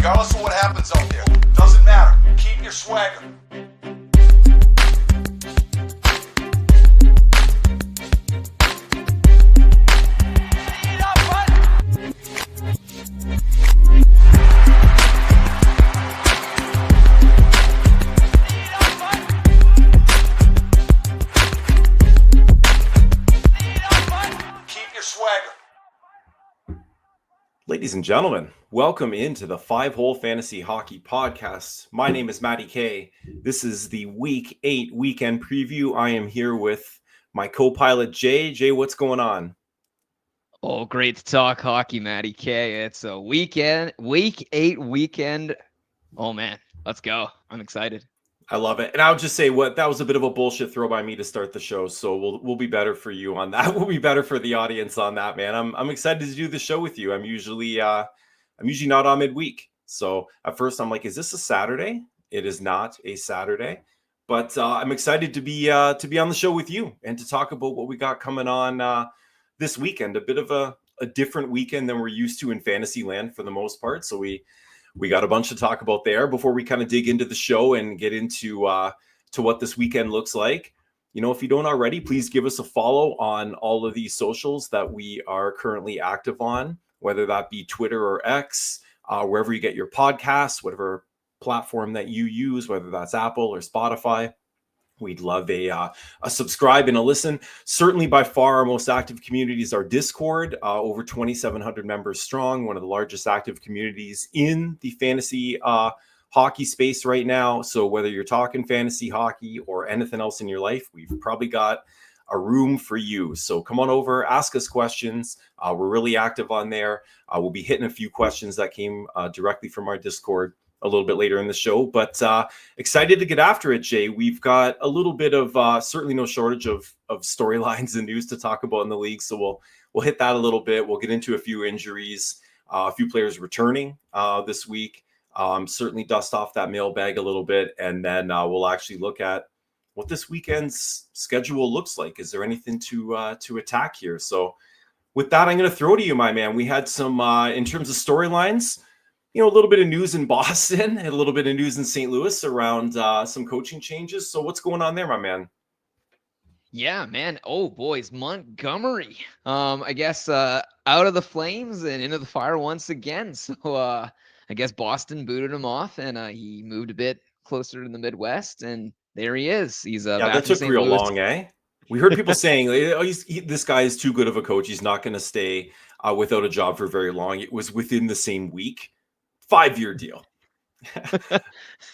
regardless of what happens out there. Doesn't matter. Keep your swagger. Ladies and gentlemen, welcome into the 5-Hole Fantasy Hockey Podcast. My name is Matty K. This is the Week 8 weekend preview. I am here with my co-pilot, Jay. Jay, what's going on? Oh, great to talk hockey, Matty K. It's a Week 8 weekend. Oh, man, let's go. I'm excited. I love it. And I'll just say that was a bit of a bullshit throw by me to start the show. So we'll be better for you on that. We'll be better for the audience on that, man. I'm excited to do the show with you. I'm usually not on midweek. So at first I'm like, is this a Saturday? It is not a Saturday, but I'm excited to be on the show with you and to talk about what we got coming on this weekend. A bit of a different weekend than we're used to in fantasy land for the most part. So we got a bunch to talk about there before we kind of dig into the show and get into to what this weekend looks like. You know, if you don't already, please give us a follow on all of these socials that we are currently active on, whether that be Twitter or X, wherever you get your podcasts, whatever platform that you use, whether that's Apple or Spotify. We'd love a subscribe and a listen. Certainly, by far, our most active community is our Discord, over 2,700 members strong, one of the largest active communities in the fantasy hockey space right now. So whether you're talking fantasy hockey or anything else in your life, we've probably got a room for you. So come on over, ask us questions. We're really active on there. We'll be hitting a few questions that came directly from our Discord a little bit later in the show, but excited to get after it, Jay. We've got a little bit of certainly no shortage of storylines and news to talk about in the league. So we'll hit that a little bit. We'll get into a few injuries, a few players returning this week. Certainly dust off that mailbag a little bit, and then we'll actually look at what this weekend's schedule looks like. Is there anything to attack here? So with that, I'm going to throw to you, my man. We had some in terms of storylines. You know, a little bit of news in Boston and a little bit of news in St. Louis around some coaching changes. So what's going on there, my man? Yeah, man. Oh, boys, Montgomery. I guess out of the flames and into the fire once again. So I guess Boston booted him off, and he moved a bit closer to the Midwest, and there he is. He's yeah, back that took St. real Louis. long, eh? We heard people saying, "Oh, this guy is too good of a coach. He's not going to stay without a job for very long." It was within the same week. 5-year deal.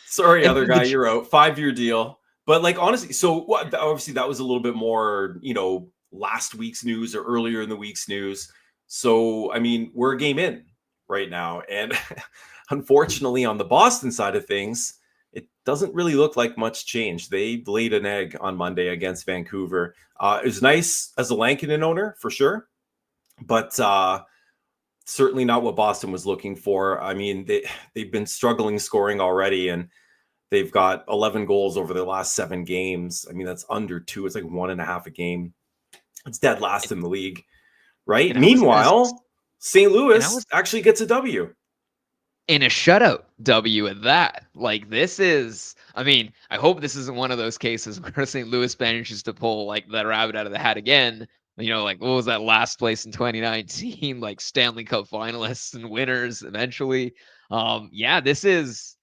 Sorry, other guy, you're out. 5-year deal. But like, honestly, so obviously that was a little bit more, you know, last week's news or earlier in the week's news. So, I mean, we're a game in right now. And unfortunately, on the Boston side of things, it doesn't really look like much change. They laid an egg on Monday against Vancouver. It was nice as a Lankinen owner, for sure. But certainly not what Boston was looking for. I mean, they've been struggling scoring already, and they've got 11 goals over the last 7 games. I mean, that's under 2. It's like 1.5 a game. It's dead last in the league, right? Meanwhile, St. Louis actually gets a W. In a shutout W at that. Like, this is, I mean, I hope this isn't one of those cases where St. Louis manages to pull like the rabbit out of the hat again. You know, like, what was that last place in 2019? Like Stanley Cup finalists and winners eventually. Yeah, this is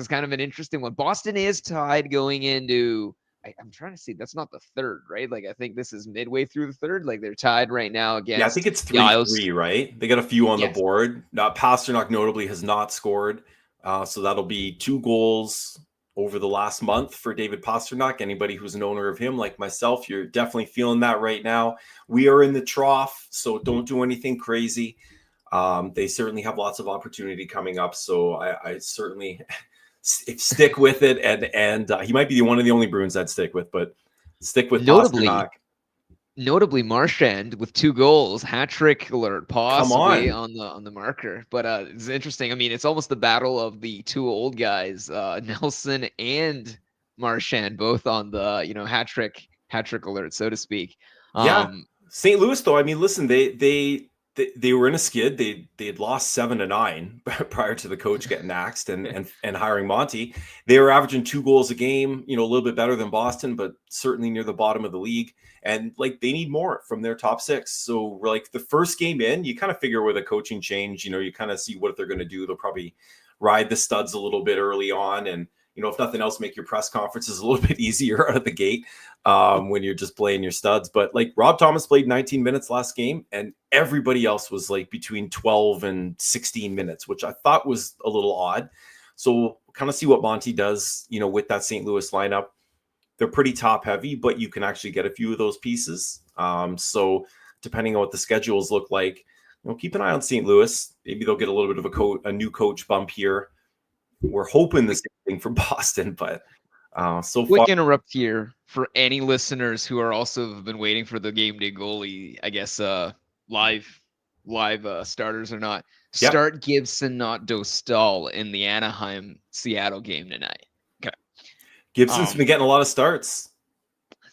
kind of an interesting one. Boston is tied going into, I'm trying to see, that's not the third, right? Like, I think this is midway through the third. Like, they're tied right now against. Yeah, I think it's 3-3, right? They got a few on the board. Pasternak notably has not scored. So that'll be 2 goals over the last month for David Pasternak. Anybody who's an owner of him, like myself, you're definitely feeling that right now. We are in the trough, so don't do anything crazy. They certainly have lots of opportunity coming up, so I certainly stick with it. And he might be one of the only Bruins I'd stick with, but stick with Pasternak. Notably, Marchand with 2 goals, hat trick alert, possibly on the marker. But it's interesting. I mean, it's almost the battle of the 2 old guys, Nelson and Marchand, both on the hat trick alert, so to speak. Yeah, St. Louis though. I mean, listen, they they were in a skid. They had lost 7-9 prior to the coach getting axed and hiring Monty. They were averaging 2 goals a game, a little bit better than Boston, but certainly near the bottom of the league. And like they need more from their top 6. So like the first game in, you kind of figure with a coaching change, you kind of see what they're going to do. They'll probably ride the studs a little bit early on, and if nothing else, make your press conferences a little bit easier out of the gate when you're just playing your studs. But like Rob Thomas played 19 minutes last game, and everybody else was like between 12 and 16 minutes, which I thought was a little odd. So we'll kind of see what Monty does, with that St. Louis lineup. They're pretty top heavy, but you can actually get a few of those pieces. So depending on what the schedules look like, keep an eye on St. Louis. Maybe they'll get a little bit of a new coach bump here. We're hoping the same thing for Boston, but so far. Quick interrupt here for any listeners who are also been waiting for the game day goalie, I guess, live starters or not. Yep. Start Gibson, not Dostal, in the Anaheim-Seattle game tonight. Okay. Gibson's been getting a lot of starts.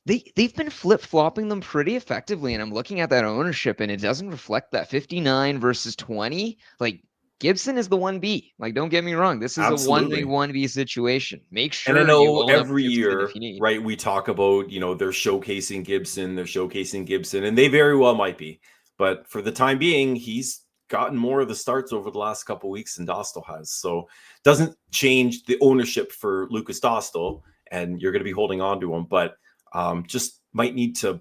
They've been flip-flopping them pretty effectively, and I'm looking at that ownership, and it doesn't reflect that 59 versus 20. Like, Gibson is the 1B. Like, don't get me wrong. This is Absolutely. a 1B situation. Make sure. And I know you every year, right, we talk about, they're showcasing Gibson, and they very well might be. But for the time being, he's gotten more of the starts over the last couple of weeks than Dostal has. So doesn't change the ownership for Lucas Dostal, and you're going to be holding on to him. But just might need to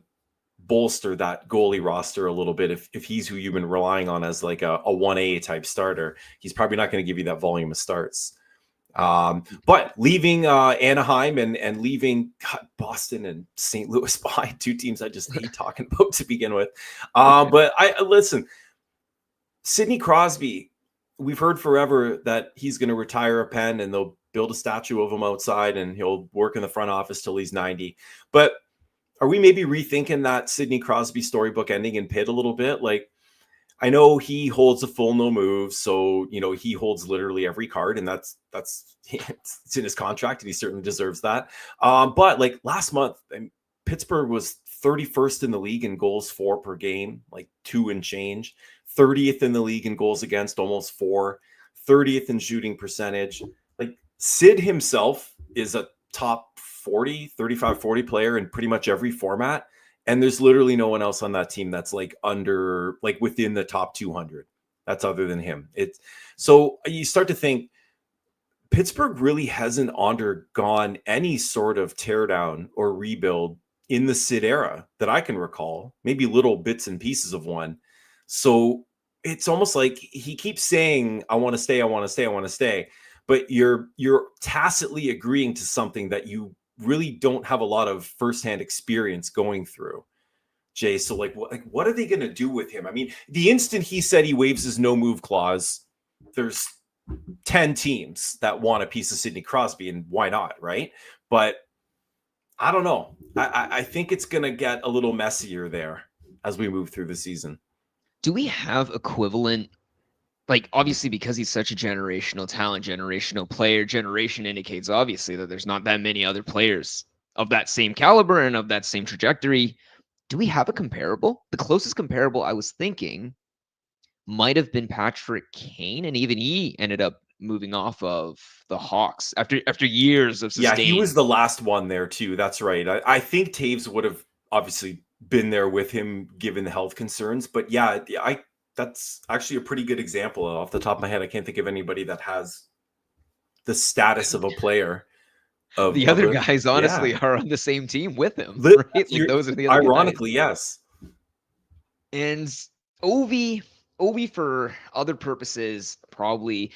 bolster that goalie roster a little bit if he's who you've been relying on as like a 1A type starter. He's probably not going to give you that volume of starts. But leaving Anaheim and leaving Boston and St. Louis behind, 2 teams I just hate talking about to begin with. But I listen, Sidney Crosby, we've heard forever that he's going to retire a pen and they'll build a statue of him outside and he'll work in the front office till he's 90. But are we maybe rethinking that Sidney Crosby storybook ending in Pitt a little bit? Like, I know he holds a full no move, so he holds literally every card, and that's it's in his contract, and he certainly deserves that. But like last month, Pittsburgh was 31st in the league in goals for per game, like 2 and change, 30th in the league in goals against, almost 4, 30th in shooting percentage. Like Sid himself is a top 35-40 player in pretty much every format. And there's literally no one else on that team that's like within the top 200. That's other than him. So you start to think Pittsburgh really hasn't undergone any sort of teardown or rebuild in the Sid era that I can recall, maybe little bits and pieces of one. So it's almost like he keeps saying, I want to stay, I want to stay, I want to stay. But you're tacitly agreeing to something that you really don't have a lot of firsthand experience going through, Jay. So what are they going to do with him? I mean, the instant he said he waives his no move clause, there's 10 teams that want a piece of Sidney Crosby, and why not, right? But I don't know. I think it's going to get a little messier there as we move through the season. Do we have equivalent? Like, obviously, because he's such a generational talent, generational player, generation indicates obviously that there's not that many other players of that same caliber and of that same trajectory. Do we have a comparable? The closest comparable I was thinking might have been Patrick Kane, and even he ended up moving off of the Hawks after years of sustained. Yeah, he was the last one there too. That's right. I think Taves would have obviously been there with him given the health concerns, but yeah, that's actually a pretty good example. Off the top of my head, I can't think of anybody that has the status of a player. The other guys, honestly, are on the same team with him. Right? Like, those are the other ironically, guys. Yes. And Ovi, for other purposes, probably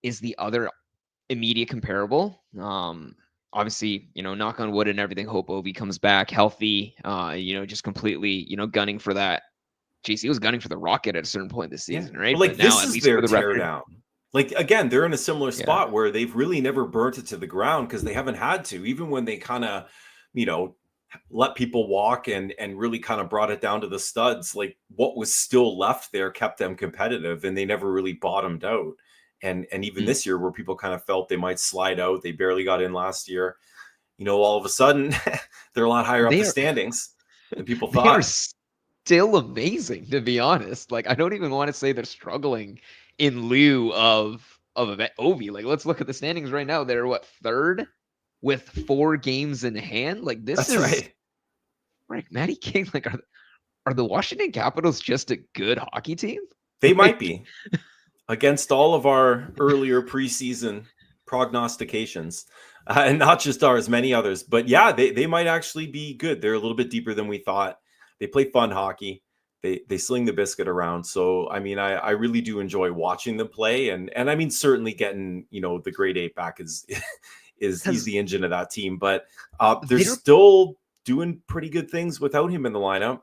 is the other immediate comparable. Obviously, knock on wood and everything, hope Ovi comes back healthy, just completely, gunning for that. JC was gunning for the Rocket at a certain point this season, right? Well, but this now, is at least their for the tear record, down. Like, again, they're in a similar spot where they've really never burnt it to the ground because they haven't had to. Even when they kind of, let people walk and really kind of brought it down to the studs, like what was still left there kept them competitive, and they never really bottomed out. And even this year, where people kind of felt they might slide out, they barely got in last year. All of a sudden, they're a lot higher up the standings than people thought. still amazing, to be honest. Like, I don't even want to say they're struggling in lieu of Ovi. Like, let's look at the standings right now. They're what, third with 4 games in hand? Like, this That's is right. right, Matty King. Like, are the Washington Capitals just a good hockey team? They Like, might be, against all of our earlier preseason prognostications, and not just ours, many others. But yeah, they might actually be good. They're a little bit deeper than we thought. They play fun hockey. They sling the biscuit around. So I mean, I really do enjoy watching them play, and I mean, certainly getting, you know, the grade 8 back is he's because the engine of that team. But they're they're still doing pretty good things without him in the lineup.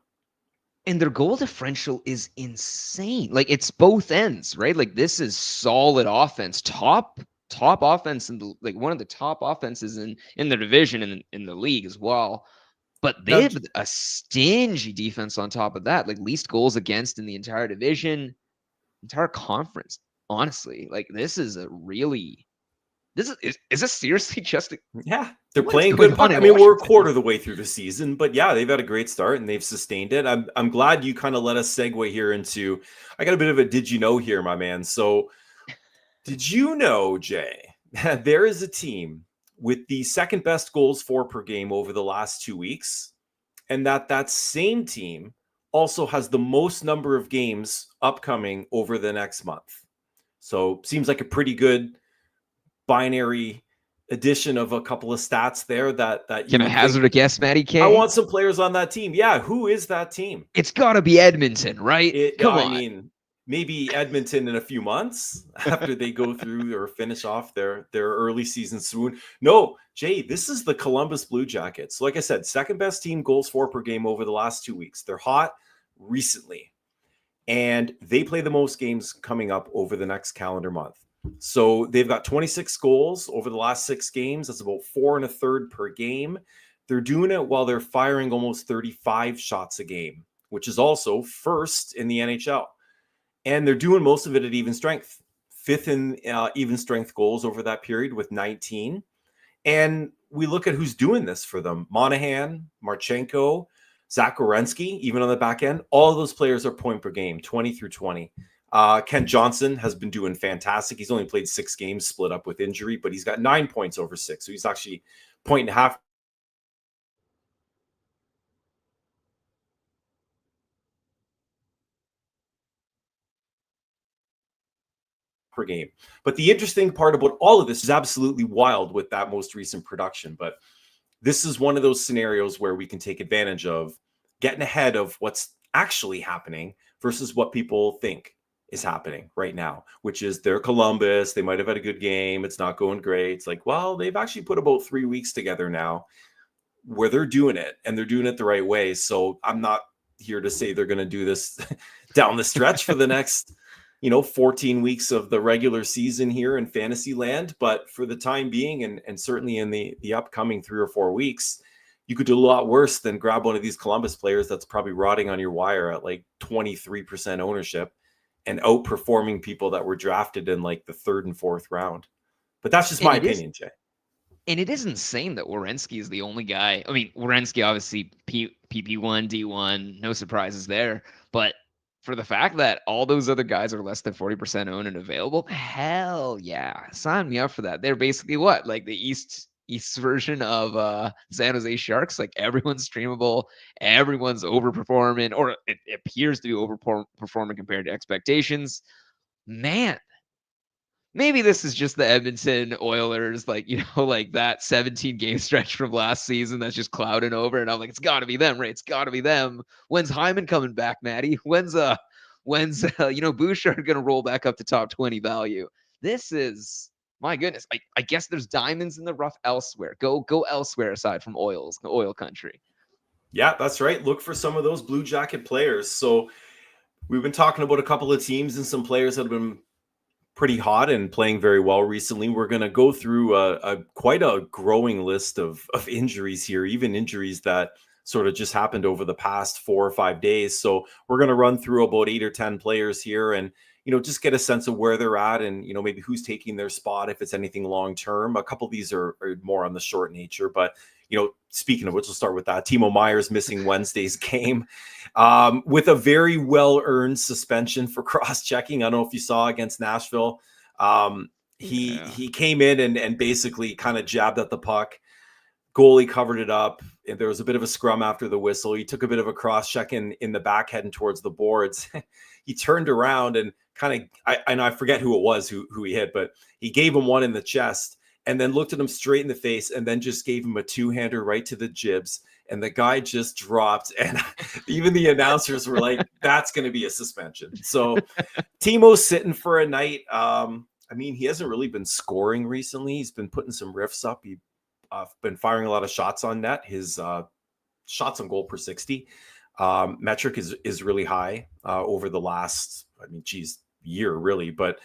and their goal differential is insane. Like, it's both ends, right? Like, this is solid offense, top offense in the, like, one of the top offenses in the division and in the league as well. But they Now, have a stingy defense on top of that, like least goals against in the entire division, entire conference. Honestly, like, this is a really is this seriously just yeah, they're what is playing going good on puck. I in mean, we're a Washington? quarter of the way through the season, but yeah, they've had a great start and they've sustained it. I'm glad you kind of let us segue here into. I got a bit of a did you know here, my man. So, did you know, Jay, that there is a team with the second best goals for per game over the last 2 weeks, and that same team also has the most number of games upcoming over the next month. So, seems like a pretty good binary addition of a couple of stats there that you Can I would think. hazard a guess, Matty I K? want some players on that team. Yeah, who is that team? It's got to be Edmonton, right? Come I on. mean, maybe Edmonton in a few months after they go through or finish off their early season swoon. No, Jay, this is the Columbus Blue Jackets. Like I said, second best team goals for per game over the last 2 weeks. They're hot recently, and they play the most games coming up over the next calendar month. So they've got 26 goals over the last 6 games. That's about 4 1/3 per game. They're doing it while they're firing almost 35 shots a game, which is also first in the NHL. And they're doing most of it at even strength, 5th in even strength goals over that period with 19. And we look at who's doing this for them: Monahan, Marchenko, Zach Werenski, even on the back end. All of those players are point per game, 20 through 20. Kent Johnson has been doing fantastic. He's only played 6 games, split up with injury, but he's got 9 points over 6. So he's actually 1.5 per game. But the interesting part about all of this is absolutely wild with that most recent production. But this is one of those scenarios where we can take advantage of getting ahead of what's actually happening versus what people think is happening right now, which is they're Columbus. They might have had a good game. It's not going great. It's like, well, they've actually put about 3 weeks together now where they're doing it and they're doing it the right way. So I'm not here to say they're going to do this down the stretch for the next 14 weeks of the regular season here in fantasy land. But for the time being, and certainly in the upcoming 3 or 4 weeks, you could do a lot worse than grab one of these Columbus players that's probably rotting on your wire at like 23% ownership and outperforming people that were drafted in like the 3rd and 4th round. But that's just my opinion, Jay. And it is insane that Werenski is the only guy. I mean, Werenski obviously PP1, D1, no surprises there. But for the fact that all those other guys are less than 40% owned and available, hell yeah, sign me up for that. They're basically what, like the East version of San Jose Sharks. Like, everyone's streamable, everyone's overperforming, or it appears to be overperforming compared to expectations. Man, maybe this is just the Edmonton Oilers, like, like that 17 game stretch from last season that's just clouding over. And I'm like, it's got to be them, right? It's got to be them. When's Hyman coming back, Maddie? When's Bouchard going to roll back up to top 20 value? This is, my goodness. I guess there's diamonds in the rough elsewhere. Go elsewhere aside from oil country. Yeah, that's right. Look for some of those Blue Jacket players. So we've been talking about a couple of teams and some players that have been pretty hot and playing very well recently. We're going to go through quite a growing list of injuries here, even injuries that sort of just happened over the past 4 or 5 days. So we're going to run through about 8 or 10 players here and, just get a sense of where they're at and, maybe who's taking their spot, if it's anything long-term. A couple of these are more on the short nature, but, speaking of which, we'll start with that. Timo Meyer's missing Wednesday's game with a very well-earned suspension for cross-checking. I don't know if you saw against Nashville. He came in and basically kind of jabbed at the puck. Goalie covered it up, and there was a bit of a scrum after the whistle. He took a bit of a cross-check in the back heading towards the boards. He turned around and kind of, I forget who it was who he hit, but he gave him one in the chest and then looked at him straight in the face and then just gave him a two-hander right to the jibs. And the guy just dropped. And even the announcers were like, that's going to be a suspension. So Timo's sitting for a night. He hasn't really been scoring recently. He's been putting some riffs up. He's been firing a lot of shots on net. His shots on goal per 60 metric is really high over the last, year really, but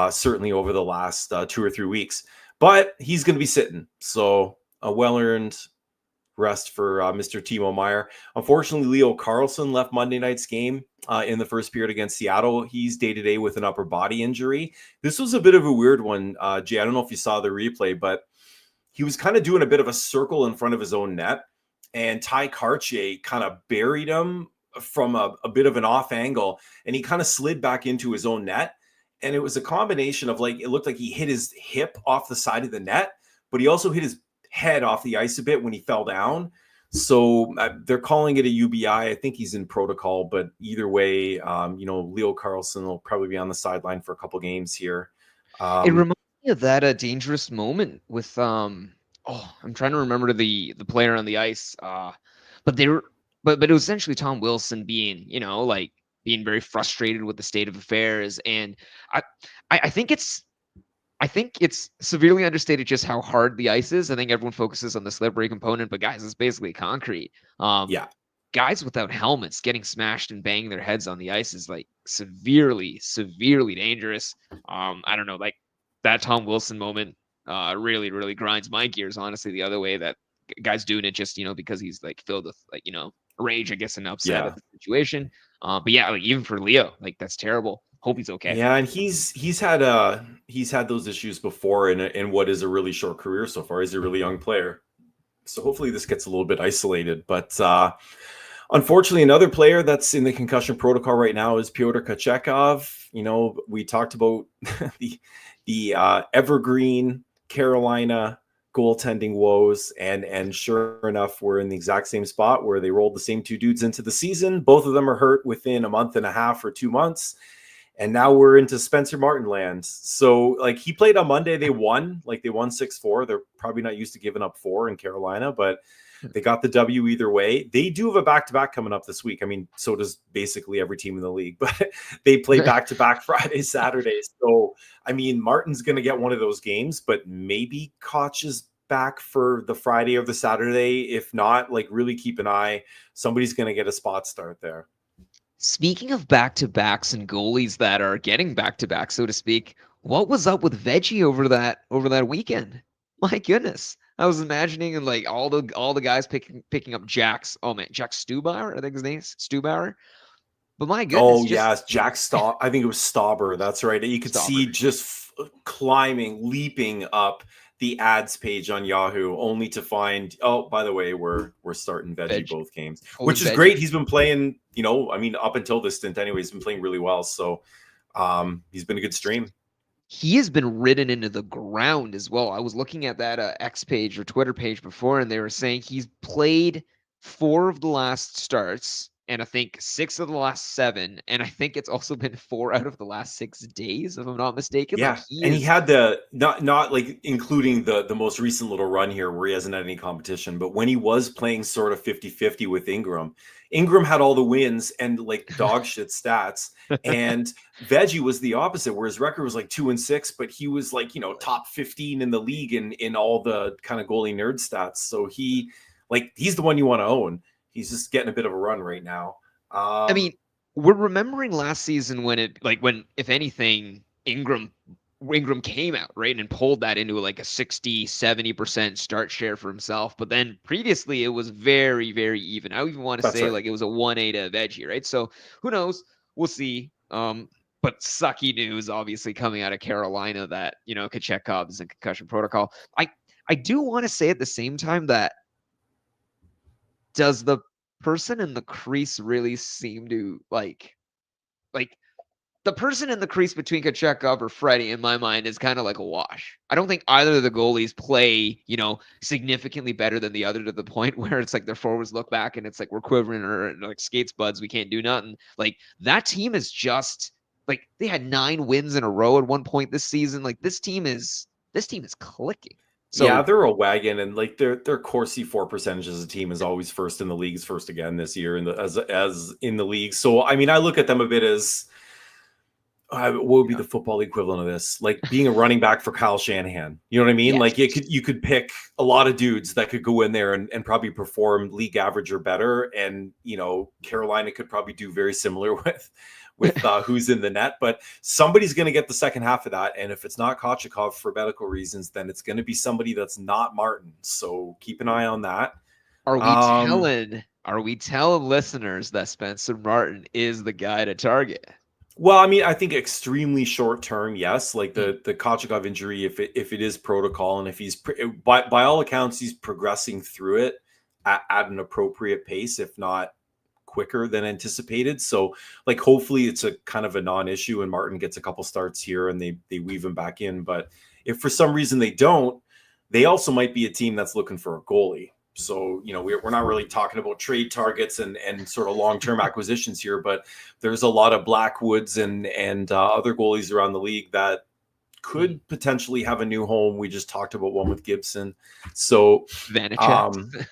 certainly over the last 2 or 3 weeks. But he's going to be sitting. So a well-earned rest for Mr. Timo Meier. Unfortunately, Leo Carlsson left Monday night's game in the first period against Seattle. He's day-to-day with an upper body injury. This was a bit of a weird one, Jay. I don't know if you saw the replay, but he was kind of doing a bit of a circle in front of his own net, and Ty Cartier kind of buried him from a bit of an off angle, and he kind of slid back into his own net. And it was a combination of it looked like he hit his hip off the side of the net, but he also hit his head off the ice a bit when he fell down. So they're calling it a UBI. I think he's in protocol, but either way, Leo Carlsson will probably be on the sideline for a couple games here. It reminds me of that dangerous moment with I'm trying to remember the player on the ice, but it was essentially Tom Wilson being being very frustrated with the state of affairs, and I think it's severely understated just how hard the ice is. I think everyone focuses on the slippery component, but guys, it's basically concrete. Guys without helmets getting smashed and banging their heads on the ice is severely dangerous. I don't know, that Tom Wilson moment really, really grinds my gears, honestly, the other way, that guy's doing it just, because he's filled with rage, I guess, and upset at the situation. But yeah, even for Leo, that's terrible. Hope he's okay. Yeah, and he's had those issues before in what is a really short career so far. He's a really young player, so hopefully this gets a little bit isolated. But unfortunately, another player that's in the concussion protocol right now is Pyotr Kochetkov. We talked about the evergreen Carolina goaltending woes, and sure enough, we're in the exact same spot where they rolled the same two dudes into the season. Both of them are hurt within a month and a half or 2 months, and now we're into Spencer Martin land. So he played on Monday. They won. They won 6-4. They're probably not used to giving up 4 in Carolina, but they got the W either way. They do have a back-to-back coming up this week. So does basically every team in the league, but they play back-to-back Friday, Saturday. So, Martin's going to get one of those games, but maybe Koch is back for the Friday or the Saturday. If not, really keep an eye. Somebody's going to get a spot start there. Speaking of back-to-backs and goalies that are getting back-to-back, so to speak, what was up with Veggie over that weekend? My goodness. I was imagining all the guys picking up Jack's. Oh man, Jack Stubauer, I think his name is Stubauer. But my goodness. Oh yeah, Jack Staub. I think it was Stauber. That's right. You could see just climbing, leaping up the ads page on Yahoo, only to find, oh, by the way, we're starting Veggie both games, which is great. He's been playing, up until this stint anyway, he's been playing really well. So he's been a good stream. He has been ridden into the ground as well. I was looking at that X page or Twitter page before, and they were saying he's played 4 of the last starts, and I think 6 of the last 7, and I think it's also been 4 out of the last 6 days, if I'm not mistaken. Yeah, he had the not including the most recent little run here where he hasn't had any competition, but when he was playing sort of 50-50 with Ingram had all the wins and dog shit stats, and Veggie was the opposite, where his record was 2-6, but he was top 15 in the league in all the kind of goalie nerd stats. So he's the one you want to own. He's just getting a bit of a run right now. We're remembering last season when if anything, Ingram came out, right, and pulled that into a 60-70% start share for himself. But then previously it was very, very even. I even want to say it was a 1-8 to Veggie, right? So who knows? We'll see. But sucky news, obviously, coming out of Carolina that Kochetkov is in concussion protocol. I do want to say at the same time that does the person in the crease really seem to like the person in the crease between Kochetkov or Freddie, in my mind, is kind of like a wash. I don't think either of the goalies play, significantly better than the other to the point where it's like their forwards look back and it's like we're quivering or like skates buds, we can't do nothing. Like that team is just like they had 9 wins in a row at one point this season. Like this team is clicking. So yeah, they're a wagon, and like their Corsi for percentage as a team is always first in the leagues, first again this year as in the league. So I mean, I look at them a bit as what would be the football equivalent of this? Like being a running back for Kyle Shanahan. You know what I mean? Yes. Like you could pick a lot of dudes that could go in there and probably perform league average or better. And, Carolina could probably do very similar with who's in the net, but somebody's going to get the second half of that. And if it's not Kochetkov for medical reasons, then it's going to be somebody that's not Martin. So keep an eye on that. Are we telling listeners that Spencer Martin is the guy to target? Well, I mean, I think extremely short term, yes. Like the Kochetkov injury, if it is protocol, and if he's by all accounts he's progressing through it at an appropriate pace, if not quicker than anticipated. So, like, hopefully it's a kind of a non-issue, and Martin gets a couple starts here, and they weave him back in. But if for some reason they don't, they also might be a team that's looking for a goalie. So, we're not really talking about trade targets and sort of long-term acquisitions here, but there's a lot of Blackwoods and other goalies around the league that could potentially have a new home. We just talked about one with Gibson. So, Vanacek.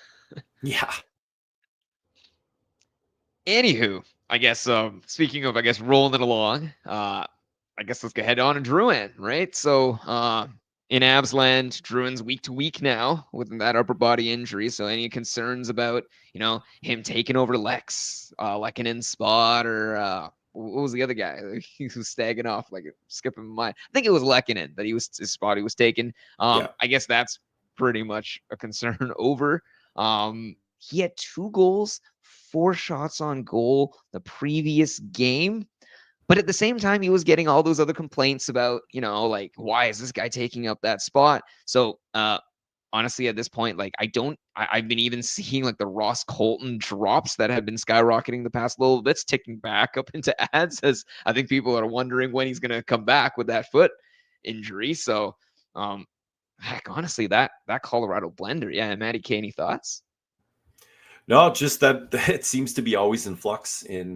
Yeah. Anywho, I guess speaking of rolling it along, I guess let's go head on to Drouin, right? So in Avs land, Drouin's week to week now with that upper body injury. So any concerns about him taking over Lekkonen's spot, or what was the other guy he was stagging off, like skipping my mind? I think it was Lekkonen that his spot he was taken. I guess that's pretty much a concern over. He had 2 goals, 4 shots on goal the previous game. But at the same time, he was getting all those other complaints about, like, why is this guy taking up that spot? So honestly, at this point, like, I've been even seeing like the Ross Colton drops that have been skyrocketing the past little bits, ticking back up into ads, as I think people are wondering when he's going to come back with that foot injury. So heck, honestly, that Colorado blender. Yeah. Matty K, any thoughts? No, just that it seems to be always in flux in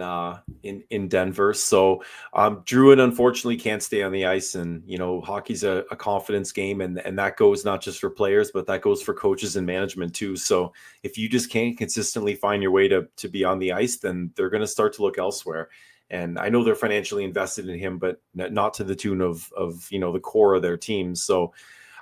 Denver. So Drouin unfortunately can't stay on the ice, and hockey's a confidence game, and that goes not just for players, but that goes for coaches and management too. So if you just can't consistently find your way to be on the ice, then they're going to start to look elsewhere. And I know they're financially invested in him, but not to the tune of the core of their team. So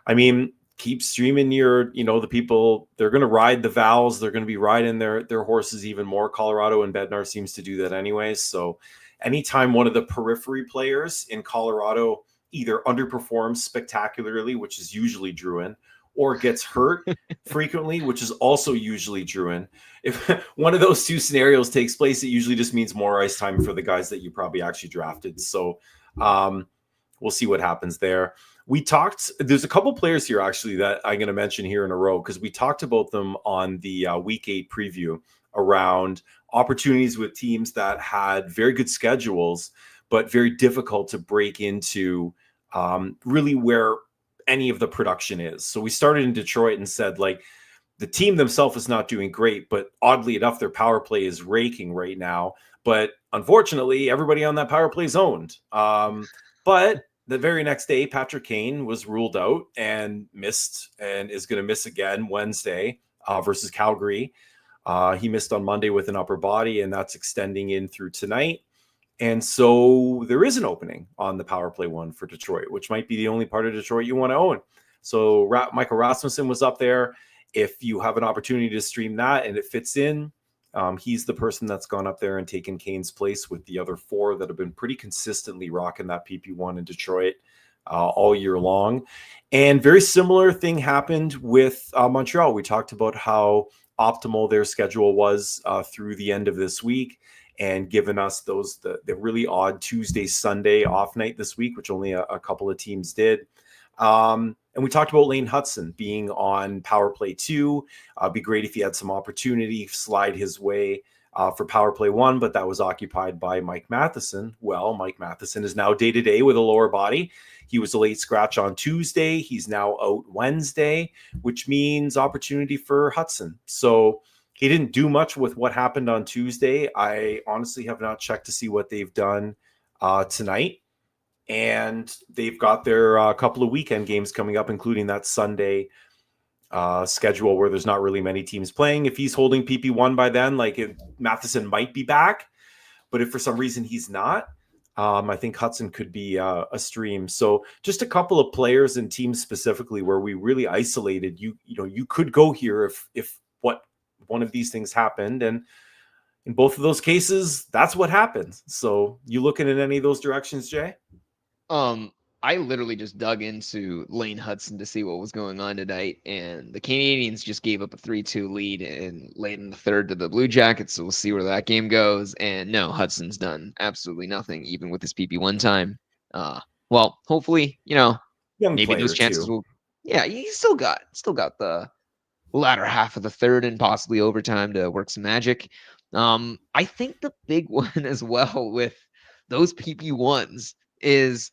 I mean, keep streaming the people. They're going to ride the Vals. They're going to be riding their horses even more. Colorado and Bednar seems to do that anyways. So anytime one of the periphery players in Colorado either underperforms spectacularly, which is usually Drouin, or gets hurt frequently, which is also usually Drouin, if one of those 2 scenarios takes place, it usually just means more ice time for the guys that you probably actually drafted. So we'll see what happens there. There's a couple players here actually that I'm going to mention here in a row, because we talked about them on the week 8 preview around opportunities with teams that had very good schedules, but very difficult to break into really where any of the production is. So we started in Detroit and said, like, the team themselves is not doing great, but oddly enough, their power play is raking right now. But unfortunately, everybody on that power play is owned. But the very next day, Patrick Kane was ruled out and missed, and is going to miss again Wednesday versus Calgary. He missed on Monday with an upper body, and that's extending in through tonight. And so there is an opening on the power play one for Detroit, which might be the only part of Detroit you want to own. So Michael Rasmussen was up there. If you have an opportunity to stream that and it fits in, he's the person that's gone up there and taken Kane's place with the other 4 that have been pretty consistently rocking that PP1 in Detroit all year long. And very similar thing happened with Montreal. We talked about how optimal their schedule was through the end of this week, and given us the really odd Tuesday, Sunday off night this week, which only a couple of teams did. And we talked about Lane Hudson being on power play 2. Be great if he had some opportunity slide his way for power play 1, but that was occupied by Mike Matheson. Well, Mike Matheson is now day-to-day with a lower body. He was a late scratch on Tuesday. He's now out Wednesday, which means opportunity for Hudson. So he didn't do much with what happened on Tuesday. I honestly have not checked to see what they've done tonight. And they've got their couple of weekend games coming up, including that Sunday schedule where there's not really many teams playing. If he's holding PP1 by then, Matheson might be back. But if for some reason he's not, I think Hudson could be a stream. So just a couple of players and teams specifically where we really isolated. You could go here if what one of these things happened, and in both of those cases, that's what happened. So you looking in any of those directions, Jay? I literally just dug into Lane Hudson to see what was going on tonight, and the Canadians just gave up a 3-2 lead in late in the third to the Blue Jackets, so we'll see where that game goes. And no, Hudson's done absolutely nothing, even with his PP1 time. Well, hopefully, Young maybe those chances will. Yeah, he's still got the latter half of the third and possibly overtime to work some magic. I think the big one as well with those PP1s is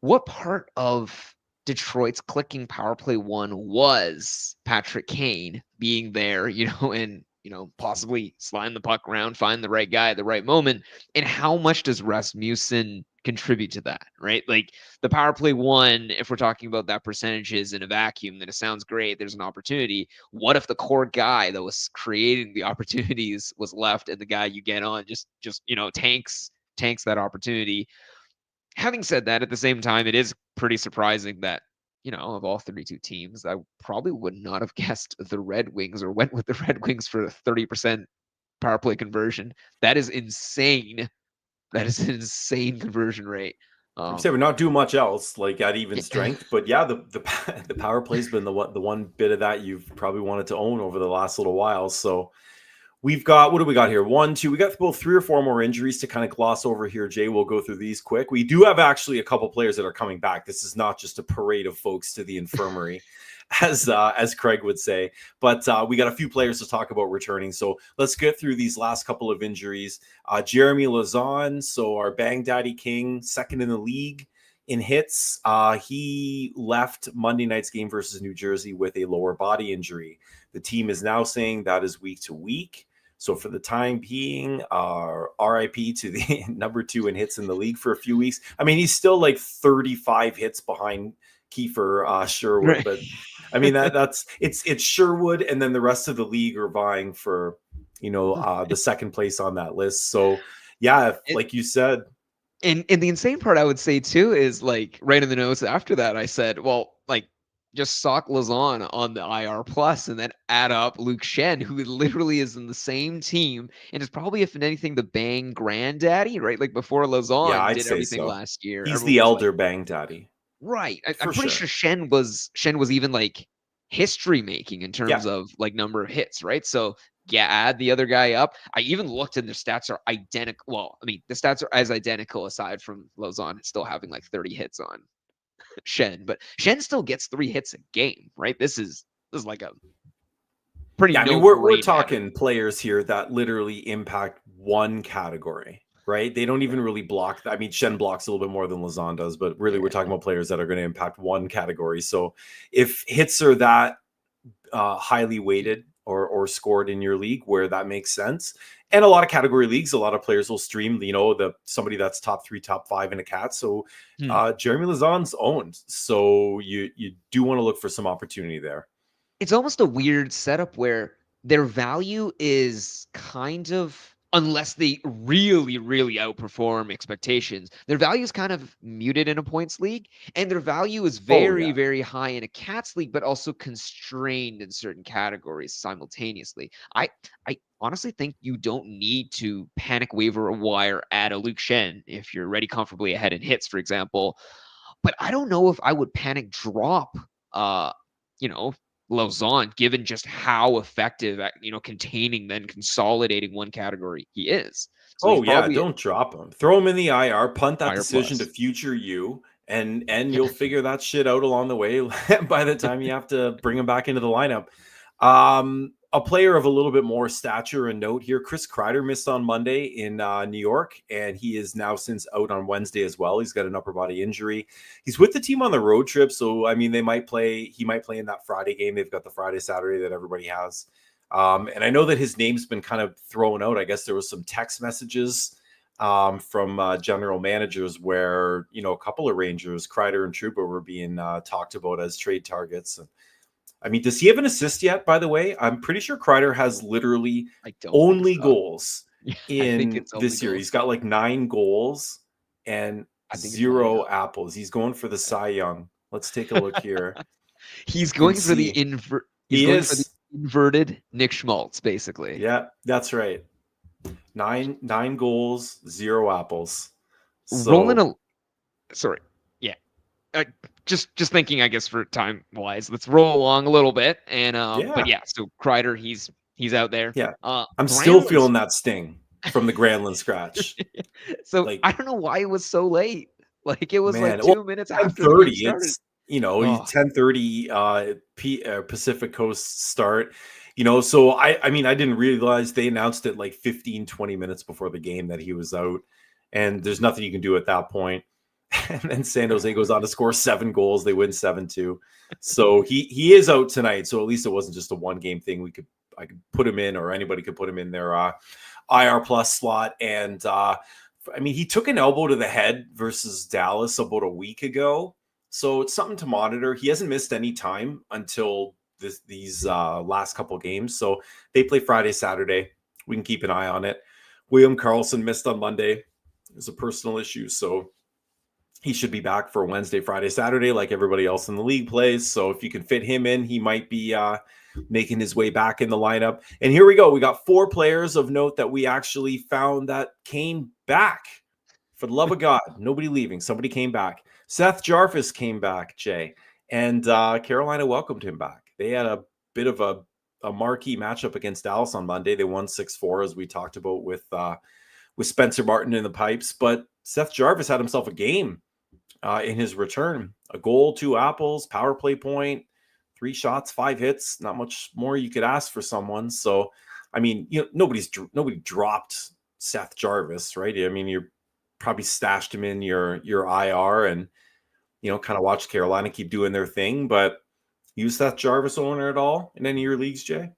what part of Detroit's clicking power play 1 was Patrick Kane being there, and possibly sliding the puck around, find the right guy at the right moment, and how much does Rasmussen contribute to that, right? Like the power play 1, if we're talking about that percentages in a vacuum, then it sounds great. There's an opportunity. What if the core guy that was creating the opportunities was left, and the guy you get on just tanks that opportunity? Having said that, at the same time, it is pretty surprising that, of all 32 teams, I probably would not have guessed the Red Wings or went with the Red Wings for a 30% power play conversion. That is insane. That is an insane conversion rate. We're not doing much else at even strength, but yeah, the power play's been the one bit of that you've probably wanted to own over the last little while. So we've got, what do we got here? 1, 2, we got both 3 or 4 more injuries to kind of gloss over here, Jay. We'll go through these quick. We do have actually a couple players that are coming back. This is not just a parade of folks to the infirmary, as Craig would say, but we got a few players to talk about returning. So let's get through these last couple of injuries. Jeremy Lauzon, so our Bang Daddy King, second in the league in hits. He left Monday night's game versus New Jersey with a lower body injury. The team is now saying that is week to week. So for the time being, RIP to the number 2 in hits in the league for a few weeks. I mean, he's still 35 hits behind Kiefer Sherwood, right. But I mean it's Sherwood, and then the rest of the league are vying for the second place on that list. So yeah, like you said. And the insane part I would say too is right in the notes after that, I said, well, just sock Lauzon on the IR plus and then add up Luke Schenn, who literally is in the same team and is probably, if anything, the Bang granddaddy, right? Before Lauzon did everything last year. He's the elder Bang daddy. Right. I'm pretty sure Schenn was even history making in terms of number of hits, right? So yeah, add the other guy up. I even looked and the stats are identical. Well, I mean, the stats are as identical aside from Lauzon still having 30 hits on Schenn, but Schenn still gets 3 hits a game, right? This is a pretty. Yeah, I mean, we're talking players here that literally impact one category, right? They don't even really block. I mean, Schenn blocks a little bit more than Lauzon does, but really we're talking about players that are going to impact one category. So if hits are that highly weighted or scored in your league, where that makes sense. And a lot of category leagues, a lot of players will stream, somebody that's top 3, top 5 in a cat. So Jeremy Lauzon's owned. So you do want to look for some opportunity there. It's almost a weird setup where their value is kind of, unless they really, really outperform expectations, their value is kind of muted in a points league, and their value is very, very high in a cats league, but also constrained in certain categories simultaneously. I honestly think you don't need to panic waiver a wire at a Luke Schenn if you're already comfortably ahead in hits, for example. But I don't know if I would panic drop, Lauzon, given just how effective at containing, then consolidating one category he is. So don't drop him. Throw him in the IR, punt that decision to future you, and you'll figure that shit out along the way by the time you have to bring him back into the lineup. A player of a little bit more stature and note here, Chris Kreider missed on Monday in New York, and he is now since out on Wednesday as well. He's got an upper body injury. He's with the team on the road trip, so I mean, he might play in that Friday game. They've got the Friday, Saturday that everybody has. And I know that his name's been kind of thrown out. I guess there was some text messages from general managers where, a couple of Rangers, Kreider and Trouba, were being talked about as trade targets. I mean, does he have an assist yet, by the way? I'm pretty sure Kreider has literally only goals in this year. He's got like 9 goals and 0 apples. He's going for the Cy Young. Let's take a look here. He's going for the inverted Nick Schmaltz, basically. Yeah, that's right. 9 goals, 0 apples. So, just thinking, I guess, for time wise, let's roll along a little bit. And but yeah, so Kreider, he's out there. Yeah, I'm still feeling that sting from the Granlund scratch. So I don't know why it was so late. Like, it was like 2 minutes after 10:30. It's 10:30 Pacific Coast start. So I mean, I didn't realize they announced it like 15-20 minutes before the game that he was out, and there's nothing you can do at that point. And then San Jose goes on to score 7 goals. They win 7-2. So he is out tonight. So at least it wasn't just a 1-game thing. I could put him in, or anybody could put him in their IR plus slot. And I mean, he took an elbow to the head versus Dallas about a week ago. So it's something to monitor. He hasn't missed any time until these last couple games. So they play Friday, Saturday. We can keep an eye on it. William Karlsson missed on Monday. It's a personal issue. So he should be back for Wednesday, Friday, Saturday, like everybody else in the league plays. So if you can fit him in, he might be making his way back in the lineup. And here we go. We got 4 players of note that we actually found that came back. For the love of God, nobody leaving. Somebody came back. Seth Jarvis came back, Jay. And Carolina welcomed him back. They had a bit of a marquee matchup against Dallas on Monday. They won 6-4, as we talked about with Spencer Martin in the pipes. But Seth Jarvis had himself a game in his return. A goal, 2 apples, power play point, 3 shots, 5 hits. Not much more you could ask for someone. So, I mean, nobody dropped Seth Jarvis, right? I mean, you're probably stashed him in your IR and, kind of watch Carolina keep doing their thing. But you Seth Jarvis owner at all in any of your leagues, Jay?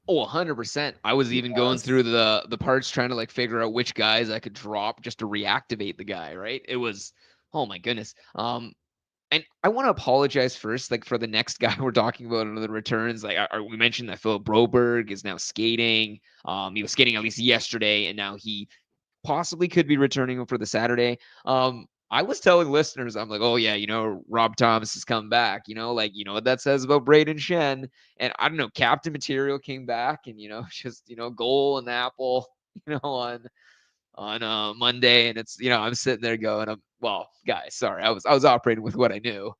Oh, 100%. I was even going through the parts trying to like figure out which guys I could drop just to reactivate the guy, right? It was, oh my goodness. And I want to apologize first, like, for the next guy we're talking about in the returns. Like, we mentioned that Philip Broberg is now skating. He was skating at least yesterday, and now he possibly could be returning for the Saturday. I was telling listeners, I'm like, oh yeah, Rob Thomas has come back. What that says about Braden Shen. And I don't know, Captain Material came back, and just goal and apple, on Monday, and it's I'm sitting there going, guys, sorry, I was operating with what I knew,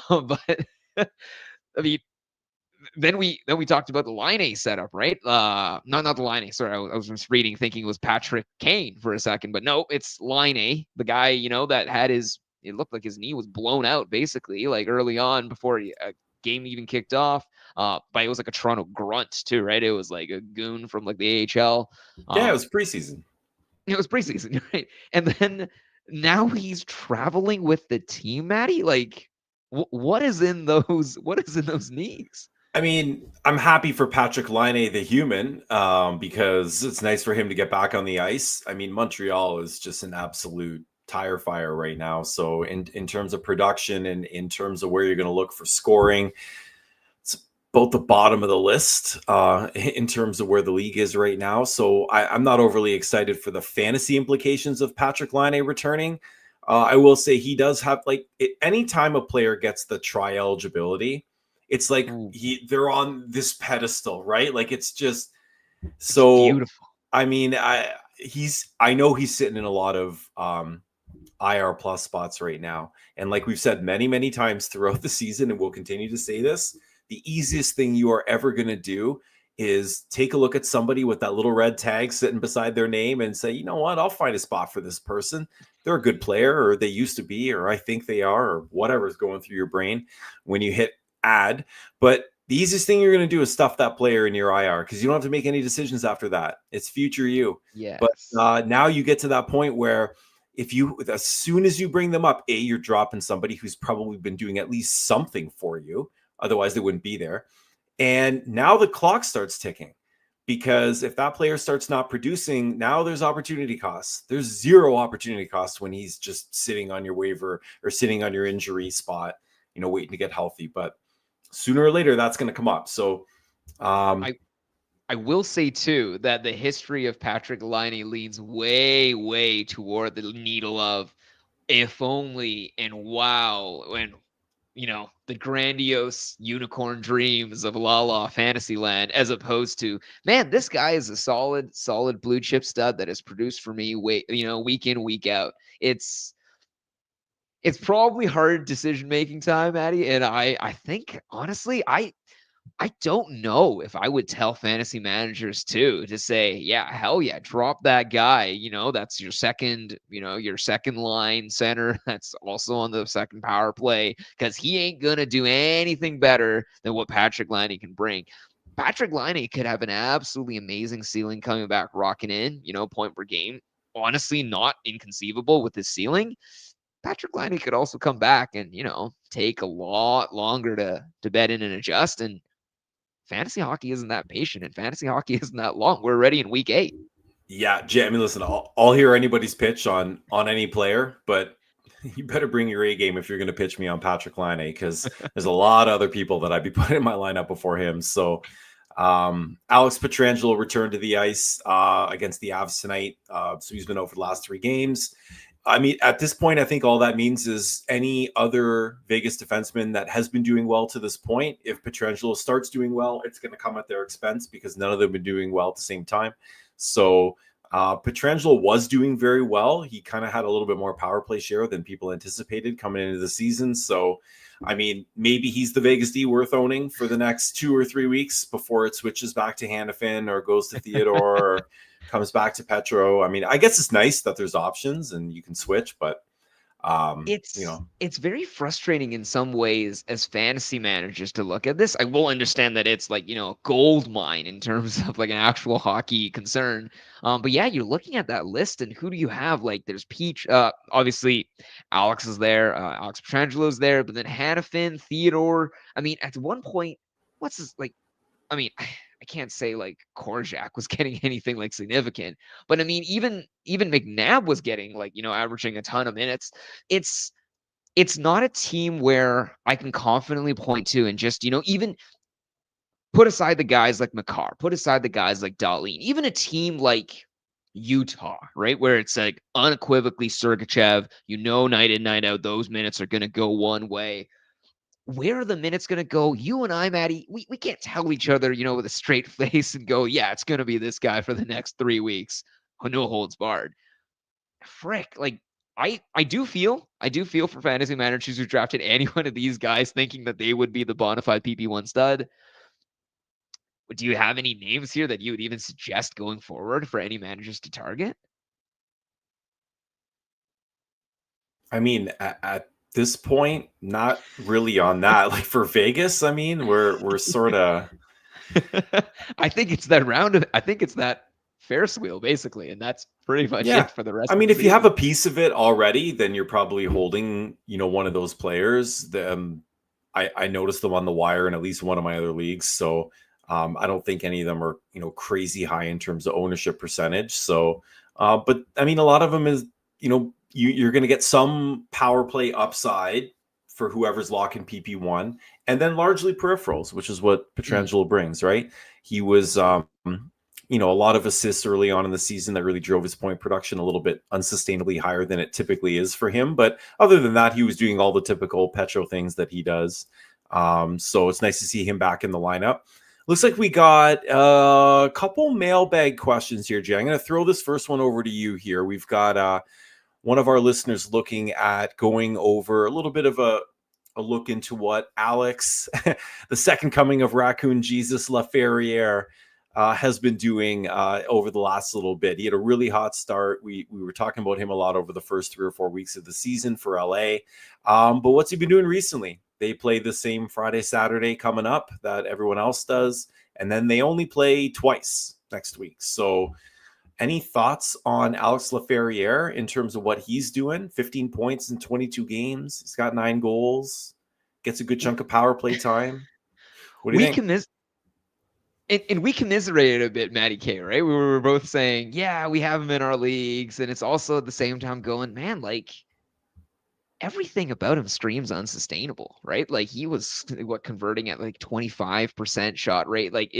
but I mean, then we talked about the line A setup, right? Not the line A. Sorry, I was just reading, thinking it was Patrick Kane for a second, but no, it's line A. The guy that had it looked like his knee was blown out basically, like early on before a game even kicked off. But it was like a Toronto grunt too, right? It was like a goon from like the AHL. Yeah, it was preseason. It was preseason, right? And then now he's traveling with the team, Maddie. Like, what is in those knees? I mean, I'm happy for Patrick Laine, the human, because it's nice for him to get back on the ice. I mean, Montreal is just an absolute tire fire right now. So in terms of production and in terms of where you're going to look for scoring, it's both the bottom of the list in terms of where the league is right now. So I'm not overly excited for the fantasy implications of Patrick Laine returning. I will say he does have, like, anytime a player gets the tri eligibility, it's like they're on this pedestal, right? Like, it's just so beautiful. I mean, I know he's sitting in a lot of IR plus spots right now. And like we've said many, many times throughout the season, and we'll continue to say this, the easiest thing you are ever going to do is take a look at somebody with that little red tag sitting beside their name and say, you know what, I'll find a spot for this person. they're a good player, or they used to be, or I think they are, or whatever's going through your brain when you hit add. But the easiest thing you're going to do is stuff that player in your IR, because you don't have to make any decisions after that. It's future you. Yes. But now you get to that point where as soon as you bring them up, you're dropping somebody who's probably been doing at least something for you. Otherwise, they wouldn't be there. And now the clock starts ticking, because if that player starts not producing, now there's opportunity costs. There's zero opportunity costs when he's just sitting on your waiver or sitting on your injury spot, waiting to get healthy. But sooner or later, that's going to come up. So I will say too that the history of Patrik Laine leans way, way toward the needle of if only and wow, and the grandiose unicorn dreams of Lala Fantasyland, as opposed to, man, this guy is a solid blue chip stud that has produced for me week in, week out. It's probably hard decision making time, Addy, and I think honestly, I don't know if I would tell fantasy managers to say, yeah, hell yeah, drop that guy. That's your second line center. That's also on the second power play, because he ain't going to do anything better than what Patrik Laine can bring. Patrik Laine could have an absolutely amazing ceiling coming back, rocking in, point per game. Honestly, not inconceivable with his ceiling. Patrik Laine could also come back and, take a lot longer to bed in and adjust. And fantasy hockey isn't that patient, and fantasy hockey isn't that long. We're already in week 8. Yeah, Jay, I mean, listen, I'll hear anybody's pitch on any player, but you better bring your A game if you're going to pitch me on Patrik Laine, because there's a lot of other people that I'd be putting in my lineup before him. So Alex Pietrangelo returned to the ice against the Avs tonight. So he's been out for the last 3 games. I mean, at this point, I think all that means is any other Vegas defenseman that has been doing well to this point, if Pietrangelo starts doing well, it's going to come at their expense, because none of them have been doing well at the same time. So Pietrangelo was doing very well. He kind of had a little bit more power play share than people anticipated coming into the season. So, I mean, maybe he's the Vegas D worth owning for the next 2 or 3 weeks before it switches back to Hanifin or goes to Theodore or comes back to Petro. I mean, I guess it's nice that there's options and you can switch, but it's very frustrating in some ways as fantasy managers to look at this. I will understand that it's like, a gold mine in terms of like an actual hockey concern. But yeah, you're looking at that list, and who do you have? Like, there's Peach, obviously Alex is there, Alex Petrangelo's there, but then Hanifin, Theodore. I mean, at one point, what's this like? I mean, I can't say like Korjak was getting anything like significant, but I mean, even McNabb was getting like, averaging a ton of minutes. It's not a team where I can confidently point to and just, even put aside the guys like Makar, put aside the guys like Dahlin, even a team like Utah, right? Where it's like unequivocally Sergachev, night in, night out, those minutes are going to go one way. Where are the minutes going to go? You and I, Maddie, we can't tell each other, with a straight face and go, yeah, it's going to be this guy for the next 3 weeks. No holds barred. Frick. Like, I do feel for fantasy managers who drafted any one of these guys thinking that they would be the bona fide PP1 stud. But do you have any names here that you would even suggest going forward for any managers to target? I mean, at this point, not really on that. Like for Vegas, I mean, we're sort of. I think it's that Ferris wheel basically, and that's pretty much it for the rest. I mean, if you have a piece of it already, then you're probably holding, one of those players. I noticed them on the wire in at least one of my other leagues, so I don't think any of them are crazy high in terms of ownership percentage. So, but I mean, a lot of them is you're going to get some power play upside for whoever's locking PP1, and then largely peripherals, which is what Pietrangelo brings, right? He was, a lot of assists early on in the season that really drove his point production a little bit unsustainably higher than it typically is for him. But other than that, he was doing all the typical Petro things that he does. So it's nice to see him back in the lineup. Looks like we got a couple mailbag questions here, Jay. I'm going to throw this first one over to you here. We've got one of our listeners looking at going over a little bit of a look into what Alex, the second coming of Raccoon Jesus Laferriere, has been doing over the last little bit. He had a really hot start. We were talking about him a lot over the first 3 or 4 weeks of the season for LA. But what's he been doing recently? They play the same Friday, Saturday coming up that everyone else does. And then they only play twice next week. So any thoughts on Alex Laferriere in terms of what he's doing? 15 points in 22 games. He's got 9 goals, gets a good chunk of power play time. What do you think? And we commiserated a bit, Matty K, right? We were both saying, yeah, we have him in our leagues. And it's also at the same time going, man, like everything about him streams unsustainable, right? Like he was converting at like 25% shot rate. Like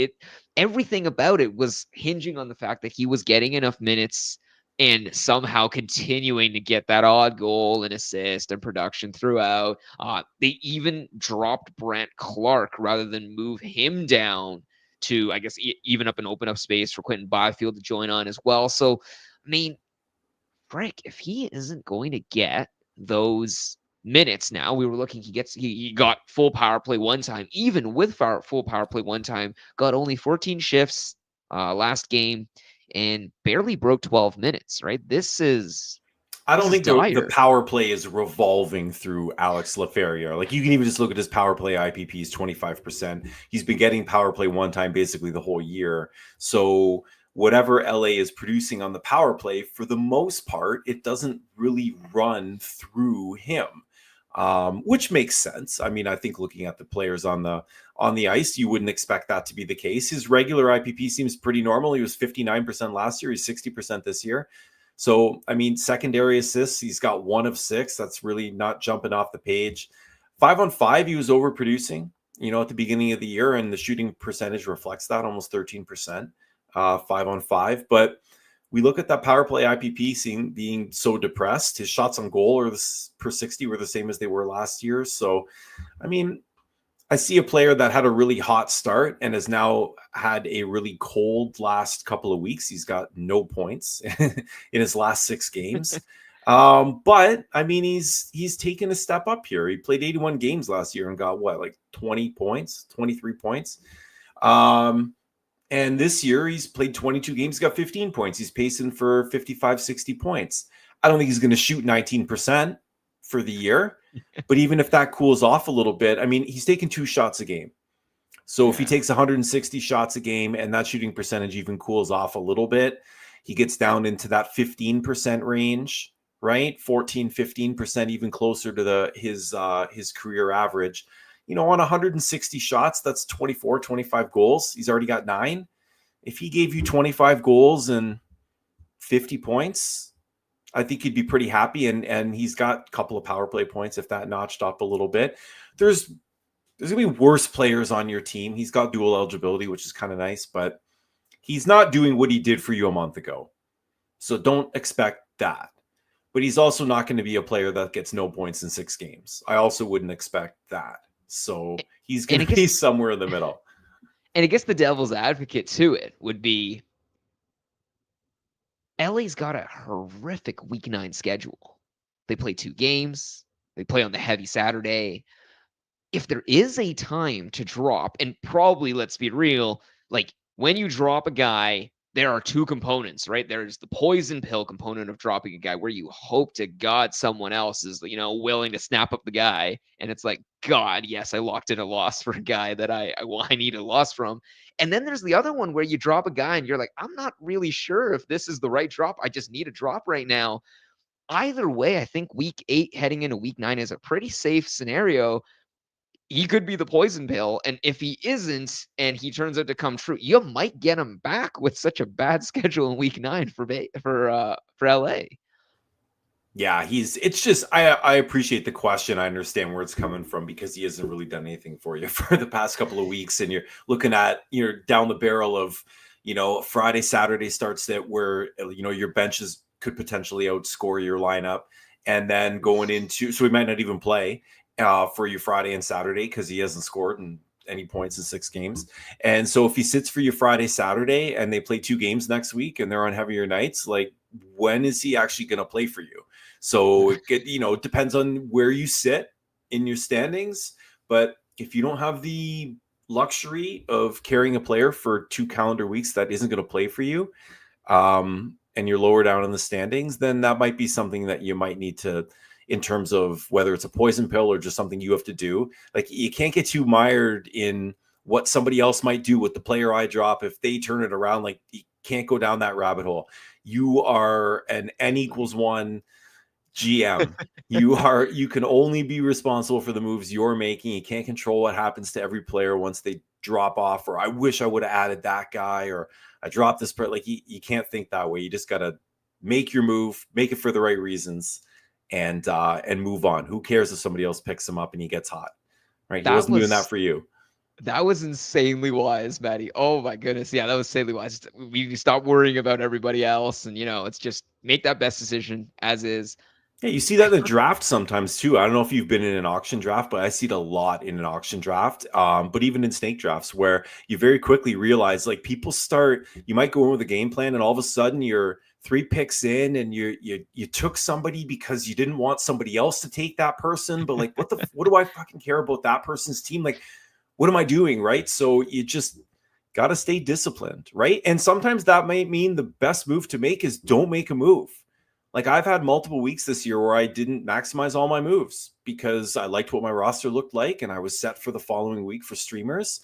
everything about it was hinging on the fact that he was getting enough minutes and somehow continuing to get that odd goal and assist and production throughout. They even dropped Brant Clark rather than move him down to, I guess, even up and open up space for Quentin Byfield to join on as well. So, I mean, Frank, if he isn't going to get those minutes now, we were looking, he got full power play one time, even with full power play one time, got only 14 shifts last game and barely broke 12 minutes, right? I don't think the power play is revolving through Alex Laferriere. Like you can even just look at his power play IPP is 25%. He's been getting power play one time basically the whole year. So whatever LA is producing on the power play, for the most part, it doesn't really run through him, which makes sense. I mean, I think looking at the players on the ice, you wouldn't expect that to be the case. His regular IPP seems pretty normal. He was 59% last year. He's 60% this year. So, I mean, secondary assists, he's got 1 of 6. That's really not jumping off the page. 5-on-5, he was overproducing, at the beginning of the year, and the shooting percentage reflects that, almost 13%, 5-on-5. But we look at that power play IPP being so depressed. His shots on goal per 60 were the same as they were last year. So, I mean, I see a player that had a really hot start and has now had a really cold last couple of weeks. He's got no points in his last 6 games. But I mean, he's taken a step up here. He played 81 games last year and got 20 points, 23 points. And this year he's played 22 games, got 15 points. He's pacing for 55, 60 points. I don't think he's going to shoot 19% for the year. But even if that cools off a little bit, I mean, he's taking 2 shots a game. So if he takes 160 shots a game and that shooting percentage even cools off a little bit, he gets down into that 15% range, right? 14, 15%, even closer to his career average. On 160 shots, that's 24, 25 goals. He's already got 9. If he gave you 25 goals and 50 points, I think he'd be pretty happy, and he's got a couple of power play points if that notched up a little bit. There's going to be worse players on your team. He's got dual eligibility, which is kind of nice, but he's not doing what he did for you a month ago. So don't expect that. But he's also not going to be a player that gets no points in 6 games. I also wouldn't expect that. So he's going to be somewhere in the middle. And I guess the devil's advocate to it would be LA's got a horrific week 9 schedule. They play 2 games. They play on the heavy Saturday. If there is a time to drop, and probably, let's be real, like when you drop a guy, there are 2 components, right? There's the poison pill component of dropping a guy where you hope to God someone else is, willing to snap up the guy. And it's like, God, yes, I locked in a loss for a guy that I need a loss from. And then there's the other one where you drop a guy and you're like, I'm not really sure if this is the right drop. I just need a drop right now. Either way, I think week 8 heading into week 9 is a pretty safe scenario. He could be the poison pill. And if he isn't, and he turns out to come true, you might get him back with such a bad schedule in week 9 for LA. Yeah, it's just, I appreciate the question. I understand where it's coming from because he hasn't really done anything for you for the past couple of weeks. And you're down the barrel of, Friday, Saturday starts that where, your benches could potentially outscore your lineup. And then going into, so he might not even play for you Friday and Saturday because he hasn't scored in any points in 6 games. And so if he sits for you Friday, Saturday, and they play 2 games next week and they're on heavier nights, like when is he actually going to play for you? So it depends on where you sit in your standings. But if you don't have the luxury of carrying a player for 2 calendar weeks that isn't going to play for you, and you're lower down in the standings, then that might be something that you might need to, in terms of whether it's a poison pill or just something you have to do. Like, you can't get too mired in what somebody else might do with the player I drop if they turn it around. Like, you can't go down that rabbit hole. You are an N=1 GM. You can only be responsible for the moves you're making. You can't control what happens to every player once they drop off, or I wish I would have added that guy, or I dropped this part. Like, you can't think that way. You just got to make your move, make it for the right reasons, and move on. Who cares if somebody else picks him up and he gets hot, right? He wasn't doing that for you. That was insanely wise, Maddie. Oh my goodness. Yeah, that was insanely wise. We stop worrying about everybody else, and it's just make that best decision as is. Yeah, you see that in the draft sometimes too. I don't know if you've been in an auction draft, but I see it a lot in an auction draft. But even in snake drafts, where you very quickly realize, like, people start, you might go in with a game plan, and all of a sudden you're 3 picks in, and you took somebody because you didn't want somebody else to take that person. But like, what do I fucking care about that person's team? Like, what am I doing, right? So you just got to stay disciplined, right? And sometimes that might mean the best move to make is don't make a move. Like, I've had multiple weeks this year where I didn't maximize all my moves because I liked what my roster looked like, and I was set for the following week for streamers.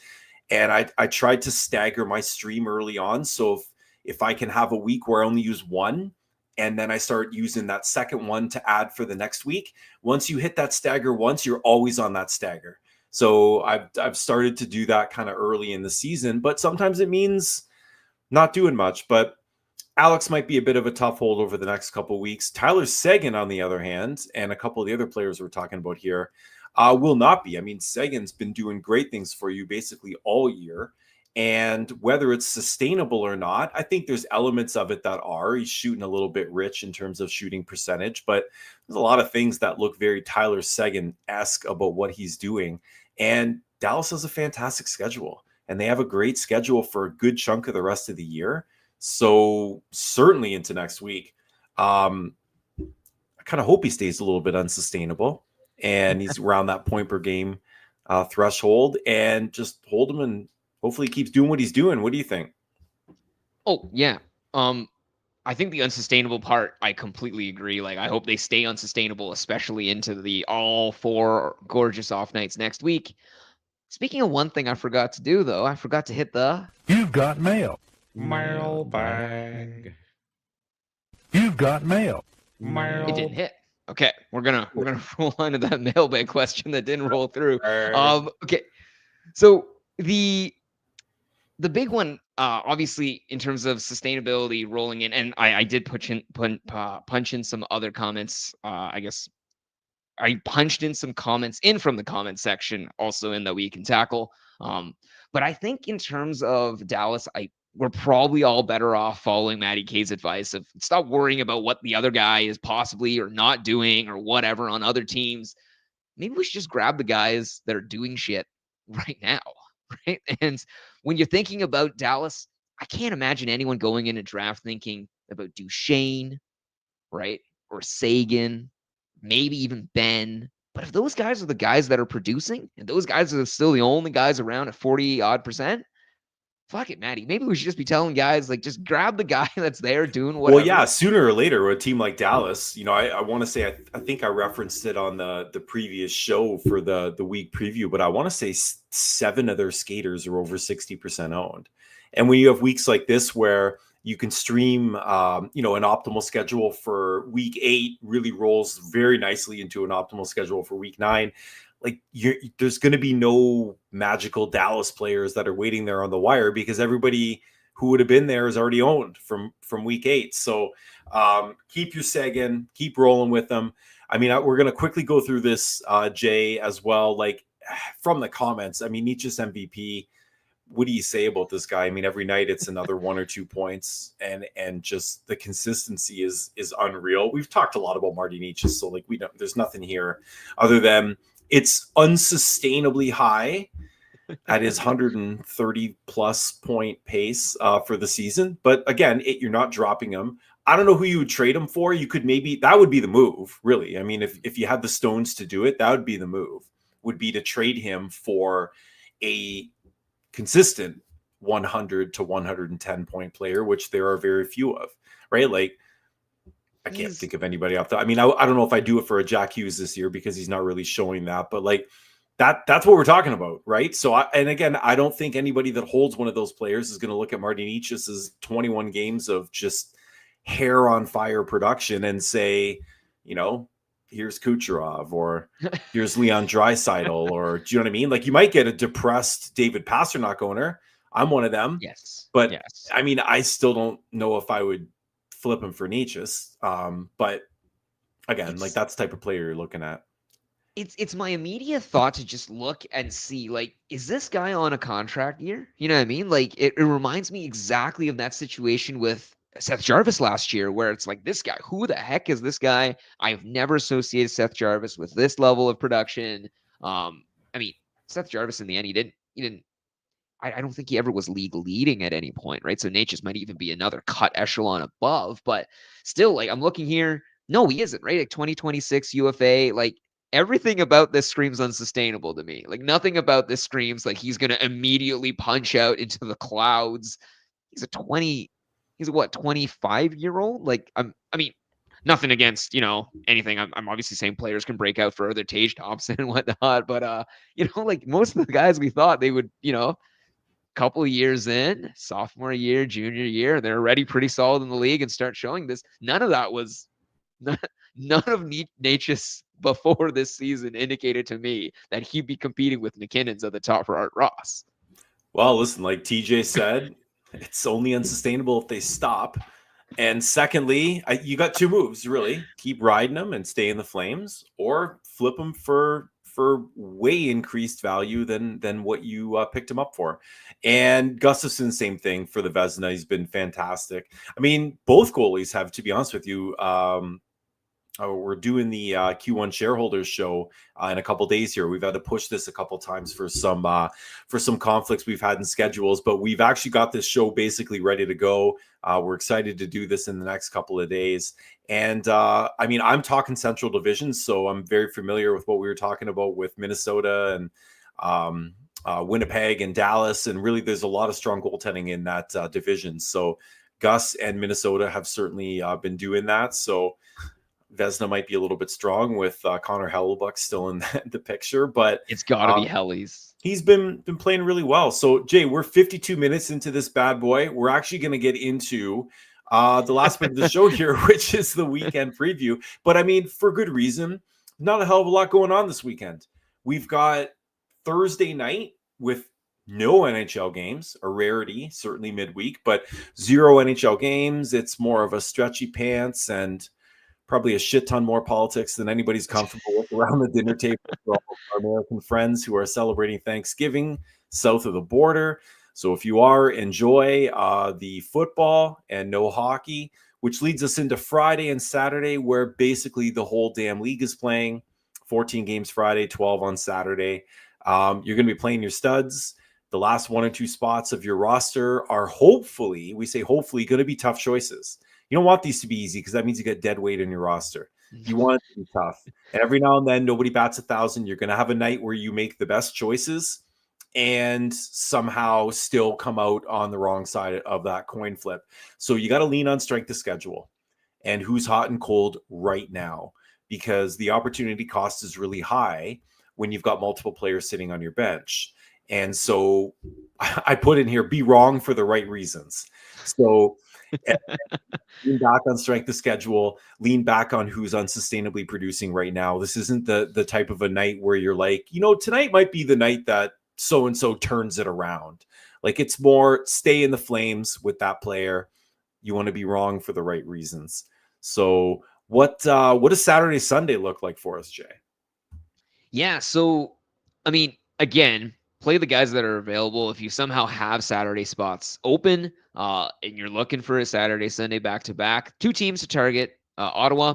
And I tried to stagger my stream early on. So if I can have a week where I only use one, and then I start using that second one to add for the next week, once you hit that stagger once, you're always on that stagger. So I've started to do that kind of early in the season, but sometimes it means not doing much. But Alex might be a bit of a tough hold over the next couple of weeks. Tyler Seguin, on the other hand, and a couple of the other players we're talking about here, will not be. I mean, Seguin's been doing great things for you basically all year. And whether it's sustainable or not, I think there's elements of it that are. He's shooting a little bit rich in terms of shooting percentage, but there's a lot of things that look very Tyler Seguin-esque about what he's doing. And Dallas has a fantastic schedule, and they have a great schedule for a good chunk of the rest of the year. So certainly into next week. I kind of hope he stays a little bit unsustainable and he's around that point per game threshold, and just hold him and hopefully he keeps doing what he's doing. What do you think? Oh, yeah. I think the unsustainable part, I completely agree. Like, I hope they stay unsustainable, especially into the all 4 gorgeous off nights next week. Speaking of one thing I forgot to do, though, I forgot to hit the You've got mail. Mailbag. You've got mail. It didn't hit. Okay, we're gonna roll on to that mailbag question that didn't roll through. Okay, so the big one, obviously, in terms of sustainability, rolling in, and I did punch in some other comments. I guess I punched in some comments in from the comment section, also in that we can tackle. But I think in terms of Dallas, we're probably all better off following Matty K's advice of stop worrying about what the other guy is possibly or not doing or whatever on other teams. Maybe we should just grab the guys that are doing shit right now, right? And when you're thinking about Dallas, I can't imagine anyone going in a draft thinking about Duchesne, right? Or Seguin, maybe even Ben. But if those guys are the guys that are producing, and those guys are still the only guys around at 40-odd%, fuck it, Matty. Maybe we should just be telling guys, like, just grab the guy that's there doing whatever. Well, yeah, sooner or later, with a team like Dallas, I want to say, I think I referenced it on the previous show for the week preview, but I want to say 7 of their skaters are over 60% owned. And when you have weeks like this where you can stream, an optimal schedule for week 8 really rolls very nicely into an optimal schedule for week 9. Like, there's going to be no magical Dallas players that are waiting there on the wire because everybody who would have been there is already owned from week 8. So keep your Seguin, keep rolling with them. I mean, we're going to quickly go through this, Jay, as well. Like, from the comments, I mean, Nietzsche's MVP. What do you say about this guy? I mean, every night it's another 1 or 2 points, and just the consistency is unreal. We've talked a lot about Marty Nietzsche, so like there's nothing here other than it's unsustainably high at his 130 plus point pace for the season. But again, you're not dropping him. I don't know who you would trade him for. You could that would be the move, really. I mean, if you had the stones to do it, that would be the move, would be to trade him for a consistent 100 to 110 point player, which there are very few of, right? Like, I can't think of anybody off the. I mean, I don't know if I do it for a Jack Hughes this year because he's not really showing that, but like that's what we're talking about, right? So, and again, I don't think anybody that holds one of those players is going to look at Martin Necas's 21 games of just hair on fire production and say, you know, here's Kucherov or here's Leon Draisaitl, or do you know what I mean? Like, you might get a depressed David Pastrnak owner. I'm one of them. Yes. But yes. I mean, I still don't know if I would flip him for Necas. But again, like, that's the type of player you're looking at. It's my immediate thought to just look and see, like, is this guy on a contract year? You know what I mean? Like, it reminds me exactly of that situation with Seth Jarvis last year, where it's like, this guy, who the heck is this guy? I've never associated Seth Jarvis with this level of production. I mean, Seth Jarvis in the end, he didn't. I don't think he ever was league leading at any point, right? So Necas might even be another cut echelon above, but still, like, I'm looking here. No, he isn't, right? Like 2026 UFA, like, everything about this screams unsustainable to me. Like, nothing about this screams like he's going to immediately punch out into the clouds. He's a 25-year-old? Like, I mean, nothing against, anything. I'm obviously saying players can break out further, Tage Thompson and whatnot, but, like, most of the guys we thought they would, couple of years in, sophomore year, junior year, they're already pretty solid in the league and start showing this. None of that was, none of Necas before this season indicated to me that he'd be competing with McKinnon's at the top for Art Ross. Well, listen, like TJ said, it's only unsustainable if they stop. And secondly, you got two moves, really. Keep riding them and stay in the Flames, or flip them for way increased value than what you picked him up for. And Gustafsson, same thing for the Vezina. He's been fantastic. I mean, both goalies have, to be honest with you, we're doing the Q1 shareholders show in a couple days here. We've had to push this a couple times for some conflicts we've had in schedules, but we've actually got this show basically ready to go. We're excited to do this in the next couple of days. And I mean, I'm talking Central Division, so I'm very familiar with what we were talking about with Minnesota and Winnipeg and Dallas. And really, there's a lot of strong goaltending in that division. So Gus and Minnesota have certainly been doing that. So Vezina might be a little bit strong with Connor Hellebuyck still in the picture, but it's got to be Hellies. He's been playing really well. So, Jay, we're 52 minutes into this bad boy. We're actually going to get into the last bit of the show here, which is the weekend preview. But, I mean, for good reason, not a hell of a lot going on this weekend. We've got Thursday night with no NHL games, a rarity, certainly midweek, but 0 NHL games. It's more of a stretchy pants and probably a shit ton more politics than anybody's comfortable with around the dinner table for all of our American friends who are celebrating Thanksgiving south of the border. So if you are, enjoy the football and no hockey, which leads us into Friday and Saturday, where basically the whole damn league is playing. 14 games Friday, 12 on Saturday. You're going to be playing your studs. The last 1 or 2 spots of your roster are hopefully, we say hopefully, going to be tough choices. You don't want these to be easy because that means you get dead weight in your roster. You want it to be tough. And every now and then, nobody bats 1,000. You're going to have a night where you make the best choices and somehow still come out on the wrong side of that coin flip. So you got to lean on strength of schedule and who's hot and cold right now, because the opportunity cost is really high when you've got multiple players sitting on your bench. And so I put in here, be wrong for the right reasons. So lean back on strength of schedule, lean back on who's unsustainably producing right now. This isn't the type of a night where you're like, tonight might be the night that so-and-so turns it around. Like, it's more stay in the Flames with that player. You want to be wrong for the right reasons. So what does Saturday, Sunday look like for us, Jay? Yeah. So, I mean, again, play the guys that are available. If you somehow have Saturday spots open and you're looking for a Saturday, Sunday back-to-back, 2 teams to target, Ottawa,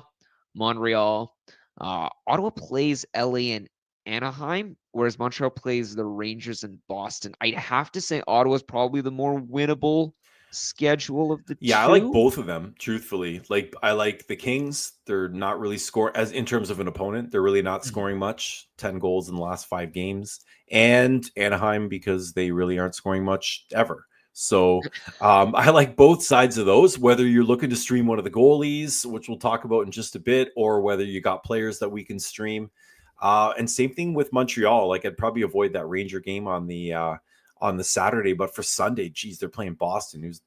Montreal. Ottawa plays LA and Anaheim, whereas Montreal plays the Rangers and Boston. I'd have to say Ottawa's probably the more winnable schedule of the Yeah, I two. like both of them, truthfully. Like I like the Kings. They're not really score as in terms of an opponent. They're really not scoring much. 10 goals in the last 5 games. And Anaheim because they really aren't scoring much ever. So I like both sides of those, whether you're looking to stream one of the goalies, which we'll talk about in just a bit, or whether you got players that we can stream. And same thing with Montreal. Like I'd probably avoid that Ranger game on the Saturday, but for Sunday, geez, they're playing Boston, who's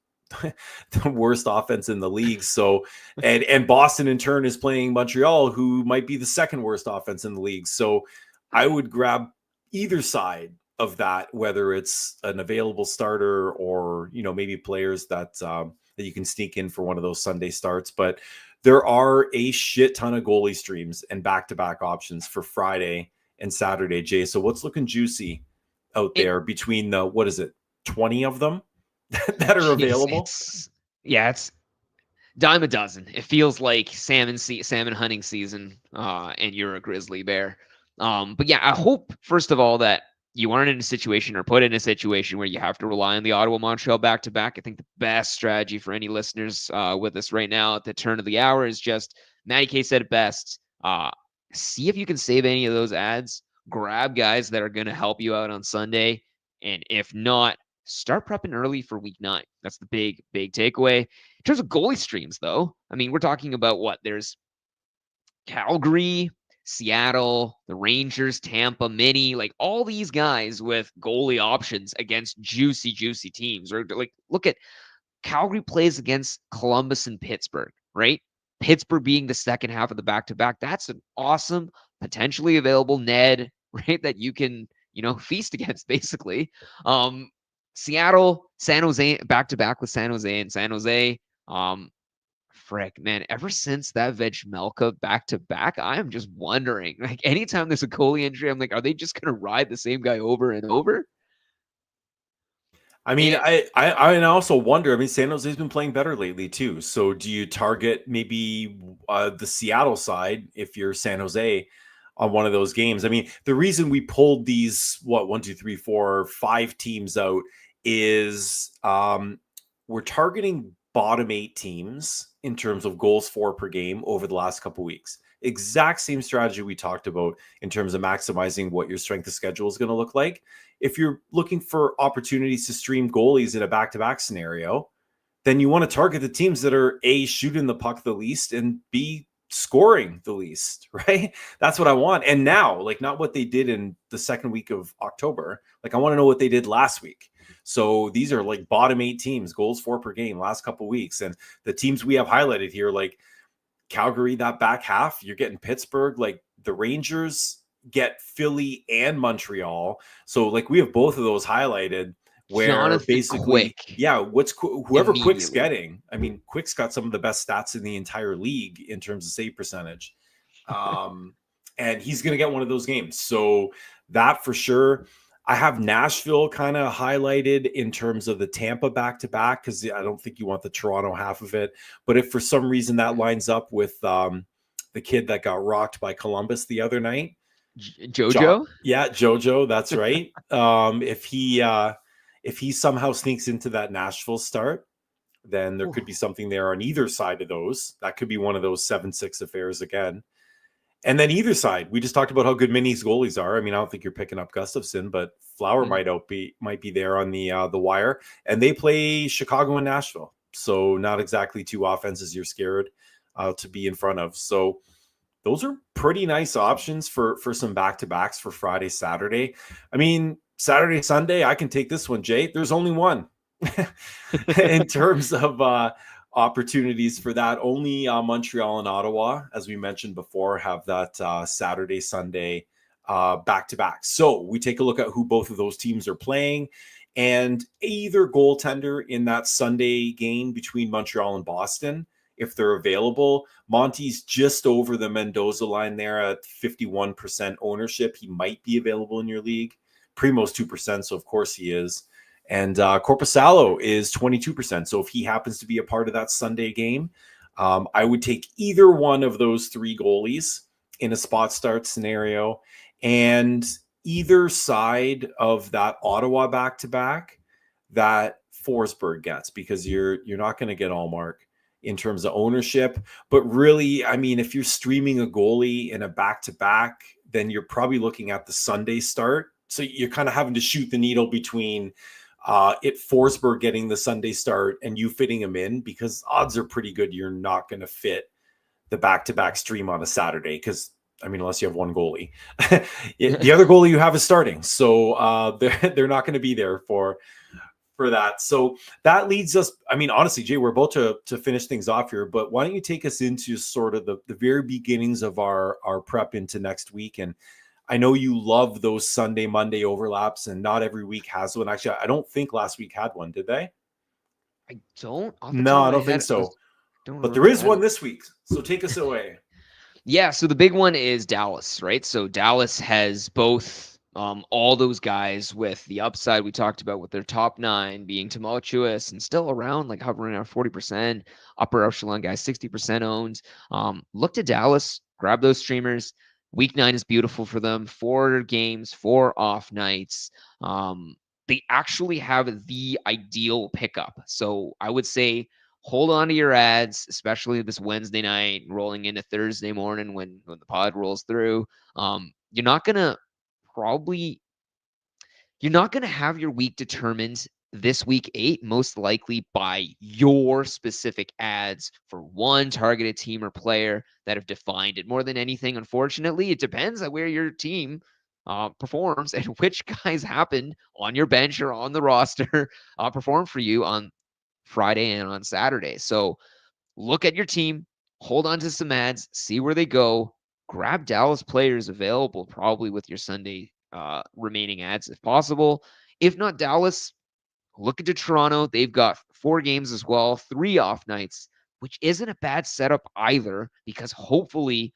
the worst offense in the league. So, and Boston in turn is playing Montreal, who might be the second worst offense in the league. So, I would grab either side of that, whether it's an available starter or maybe players that that you can sneak in for one of those Sunday starts. But there are a shit ton of goalie streams and back-to-back options for Friday and Saturday, Jay. So, what's looking juicy out there between the 20 of them that are available? It's dime a dozen. It feels like salmon hunting season, and you're a grizzly bear. But yeah, I hope first of all that you aren't in a situation or put in a situation where you have to rely on the Ottawa Montreal back to back. I think the best strategy for any listeners with us right now at the turn of the hour is just Matty K said it best. See if you can save any of those ads. Grab guys that are going to help you out on Sunday, and if not, start prepping early for week 9. That's the big takeaway. In terms of goalie streams, though, I mean, we're talking about what? There's Calgary, Seattle, the Rangers, Tampa, Mini, like all these guys with goalie options against juicy teams. Or like, look at Calgary plays against Columbus and Pittsburgh, right? Pittsburgh being the second half of the back-to-back. That's an awesome, potentially available Ned, right? That you can, feast against, basically. Seattle, San Jose, back-to-back with San Jose and San Jose. Frick, man, ever since that Vejmelka back-to-back, I am just wondering, like, anytime there's a goalie injury, I'm like, are they just going to ride the same guy over and over? I mean, I also wonder, I mean, San Jose's been playing better lately too. So do you target maybe the Seattle side if you're San Jose on one of those games? I mean, the reason we pulled these, 1, 2, 3, 4, 5 teams out is we're targeting bottom 8 teams in terms of goals for per game over the last couple weeks. Exact same strategy we talked about in terms of maximizing what your strength of schedule is going to look like. If you're looking for opportunities to stream goalies in a back-to-back scenario, then you want to target the teams that are A, shooting the puck the least, and B, scoring the least, right? That's what I want. And now, like, not what they did in the second week of October. Like, I want to know what they did last week. So these are like bottom 8 teams, goals for per game last couple weeks. And the teams we have highlighted here, like Calgary, that back half, you're getting Pittsburgh, like the Rangers get Philly and Montreal. So like we have both of those highlighted where Jonathan basically, Quick, whoever Quick's getting, I mean, Quick's got some of the best stats in the entire league in terms of save percentage. And he's going to get one of those games. So that for sure. I have Nashville kind of highlighted in terms of the Tampa back-to-back because I don't think you want the Toronto half of it. But if for some reason that lines up with the kid that got rocked by Columbus the other night, Jojo? Jojo, that's right. If he somehow sneaks into that Nashville start, then there could be something there on either side of those. That could be one of those 7-6 affairs again. And then either side, we just talked about how good Mini's goalies are. I mean, I don't think you're picking up Gustafsson, but Flower might be there on the wire. And they play Chicago and Nashville, so not exactly 2 offenses you're scared to be in front of. So those are pretty nice options for some back-to-backs for Friday, Saturday. I mean, Saturday, Sunday, I can take this one, Jay. There's only one in terms of opportunities for that. Only Montreal and Ottawa, as we mentioned before, have that Saturday, Sunday back-to-back. So we take a look at who both of those teams are playing, and either goaltender in that Sunday game between Montreal and Boston, if they're available. Monty's just over the Mendoza line there at 51% ownership. He might be available in your league. Primo's 2%, so of course he is. And Korpisalo is 22%. So if he happens to be a part of that Sunday game, I would take either one of those 3 goalies in a spot start scenario. And either side of that Ottawa back-to-back, that Forsberg gets, because you're not going to get Allmark in terms of ownership. But really, I mean, if you're streaming a goalie in a back-to-back, then you're probably looking at the Sunday start. So you're kind of having to shoot the needle between Forsberg getting the Sunday start and you fitting him in, because odds are pretty good you're not going to fit the back-to-back stream on a Saturday, because I mean, unless you have one goalie, the other goalie you have is starting. So they're not going to be there for that. So that leads us, I mean, honestly, Jay, we're about to finish things off here, but why don't you take us into sort of the very beginnings of our prep into next week? And I know you love those Sunday, Monday overlaps, and not every week has one. Actually, I don't think last week had one, did they? I don't. No, I don't think so. But there is one this week. So take us away. Yeah, so the big one is Dallas, right? So Dallas has both all those guys with the upside we talked about, with their top 9 being tumultuous and still around, like hovering around 40%, upper echelon guys 60% owned. Look to Dallas, grab those streamers. Week 9 is beautiful for them. 4 games, 4 off nights. They actually have the ideal pickup. So I would say hold on to your ads, especially this Wednesday night, rolling into Thursday morning when the pod rolls through. You're not going to have your week determined this week 8, most likely by your specific ads for one targeted team or player that have defined it. More than anything, unfortunately, it depends on where your team performs and which guys happen on your bench or on the roster perform for you on Friday and on Saturday. So look at your team, hold on to some ads, see where they go, grab Dallas players available probably with your Sunday remaining ads if possible. If not Dallas, look into Toronto. They've got 4 games as well, 3 off nights, which isn't a bad setup either, because hopefully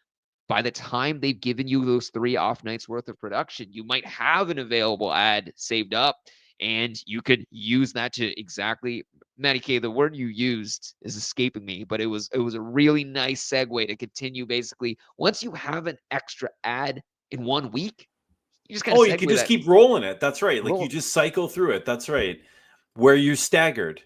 by the time they've given you those 3 off nights worth of production, you might have an available ad saved up, and you could use that to exactly, Matty K, the word you used is escaping me, but it was a really nice segue to continue. Basically, once you have an extra ad in 1 week, you just kind of you can just keep rolling it. That's right. Like you just cycle through it. That's right. Where you're staggered.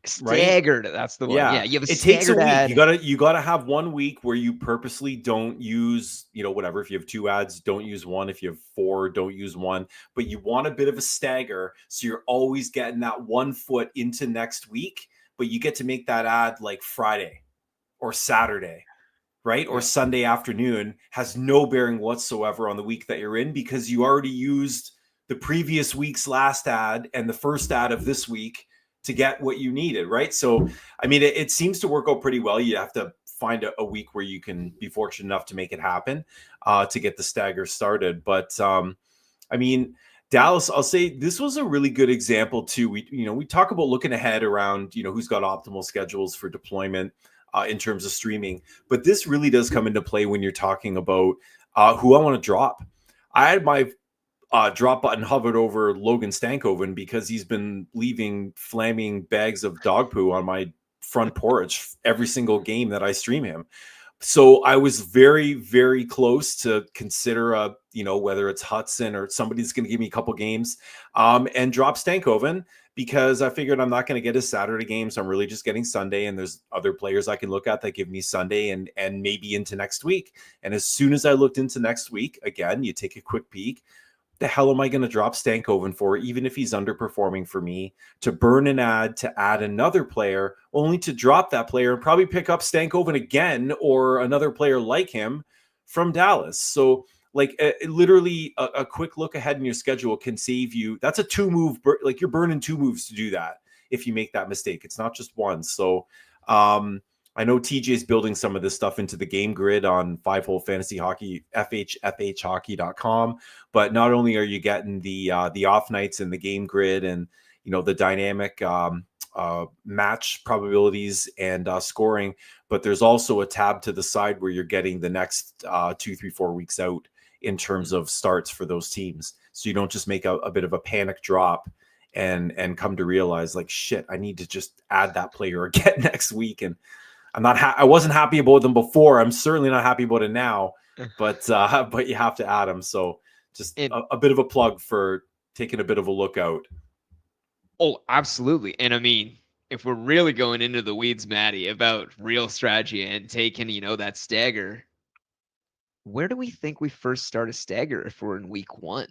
Staggered. Right? That's the one. Yeah. You have it takes a week. Ad. You gotta have 1 week where you purposely don't use, whatever. If you have 2 ads, don't use one. If you have 4, don't use one. But you want a bit of a stagger, so you're always getting that 1 foot into next week. But you get to make that ad like Friday or Saturday, right? Or Sunday afternoon. Has no bearing whatsoever on the week that you're in, because you already used the previous week's last ad and the first ad of this week to get what you needed, right? So, I mean, it seems to work out pretty well. You have to find a week where you can be fortunate enough to make it happen to get the stagger started. But, I mean, Dallas, I'll say this was a really good example too. We talk about looking ahead around, who's got optimal schedules for deployment in terms of streaming. But this really does come into play when you're talking about who I want to drop. I had my drop button hovered over Logan Stankoven because he's been leaving flaming bags of dog poo on my front porch every single game that I stream him. So I was very, very close to consider whether it's Hudson or somebody's going to give me a couple games and drop Stankoven, because I figured I'm not going to get his Saturday game. So I'm really just getting Sunday, and there's other players I can look at that give me Sunday and maybe into next week. And as soon as I looked into next week, again, you take a quick peek. The hell am I going to drop Stankoven for, even if he's underperforming for me, to burn an ad to add another player, only to drop that player and probably pick up Stankoven again or another player like him from Dallas? So like literally a quick look ahead in your schedule can save you. That's a 2-move, like you're burning 2 moves to do that if you make that mistake. It's not just one. So I know TJ's building some of this stuff into the game grid on 5-Hole Fantasy Hockey, FHFHhockey.com. But not only are you getting the off nights in the game grid and the dynamic match probabilities and scoring, but there's also a tab to the side where you're getting the next 2, 3, 4 weeks out in terms of starts for those teams. So you don't just make a bit of a panic drop and come to realize like, shit, I need to just add that player again next week. And I wasn't happy about them before. I'm certainly not happy about it now, but you have to add them. So just a bit of a plug for taking a bit of a look out. Oh, absolutely. And I mean, if we're really going into the weeds, Maddie, about real strategy and taking, that stagger, where do we think we first start a stagger if we're in week 1?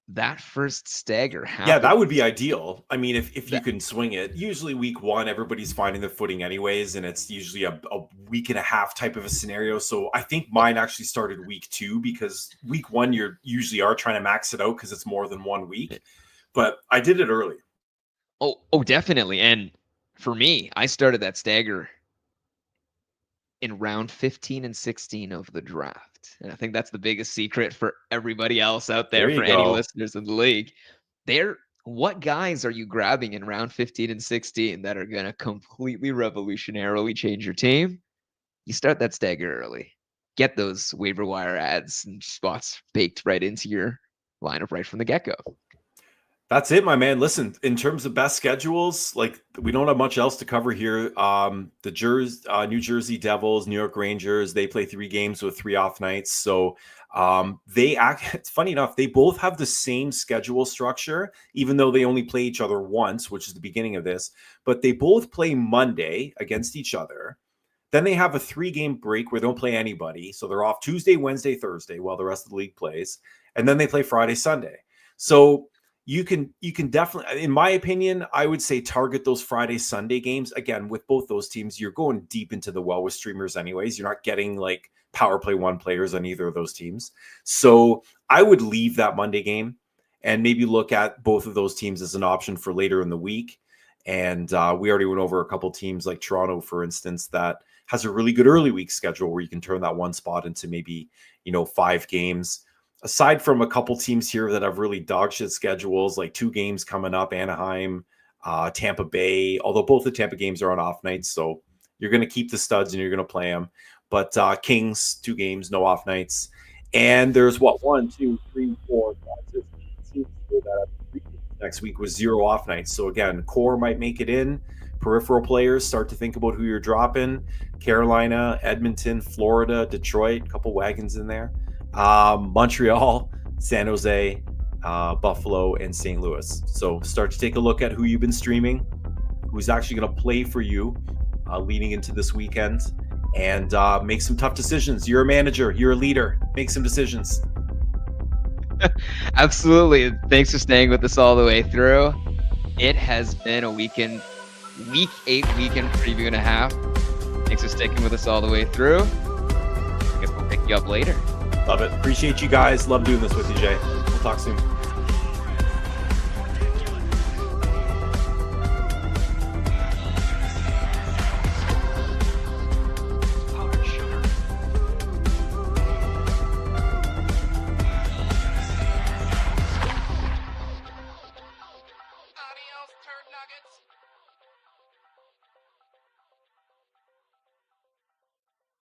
That first stagger Yeah, that would happens. be ideal. I mean, if you That- can swing it, usually week 1, everybody's finding their footing anyways, and it's usually a week and a half type of a scenario. So I think mine actually started week 2 because week 1 you're usually are trying to max it out because it's more than 1 week. But I did it early. Oh, definitely. And for me, I started that stagger in round 15 and 16 of the draft. And I think that's the biggest secret for everybody else out there, There you for any go. listeners in the league. What guys are you grabbing in round 15 and 16 that are going to completely revolutionarily change your team? You start that stagger early. Get those waiver wire ads and spots baked right into your lineup right from the get-go. That's it, my man. Listen, in terms of best schedules, like we don't have much else to cover here. The New Jersey Devils, New York Rangers, they play 3 games with 3 off nights. So it's funny enough, they both have the same schedule structure, even though they only play each other once, which is the beginning of this. But they both play Monday against each other. Then they have a 3-game break where they don't play anybody. So they're off Tuesday, Wednesday, Thursday while the rest of the league plays. And then they play Friday, Sunday. So you can definitely, in my opinion, I would say target those Friday, Sunday games. Again, with both those teams, you're going deep into the well with streamers anyways. You're not getting like power play 1 players on either of those teams. So I would leave that Monday game and maybe look at both of those teams as an option for later in the week. And we already went over a couple teams like Toronto, for instance, that has a really good early week schedule where you can turn that one spot into maybe, 5 games. Aside from a couple teams here that have really dog shit schedules, like 2 games coming up, Anaheim, Tampa Bay, although both the Tampa games are on off nights. So you're going to keep the studs and you're going to play them. But Kings, 2 games, no off nights. And there's 1, 2, 3, 4, 5, 6 teams that next week with 0 off nights. So again, core might make it in. Peripheral players start to think about who you're dropping. Carolina, Edmonton, Florida, Detroit, a couple wagons in there. Montreal, San Jose, Buffalo, and St. Louis. So start to take a look at who you've been streaming, who's actually going to play for you leading into this weekend, and make some tough decisions. You're a manager. You're a leader. Make some decisions. Absolutely. Thanks for staying with us all the way through. It has been a week 8 weekend preview and a half. Thanks for sticking with us all the way through. I guess we'll pick you up later. Love it. Appreciate you guys. Love doing this with you, Jay. We'll talk soon.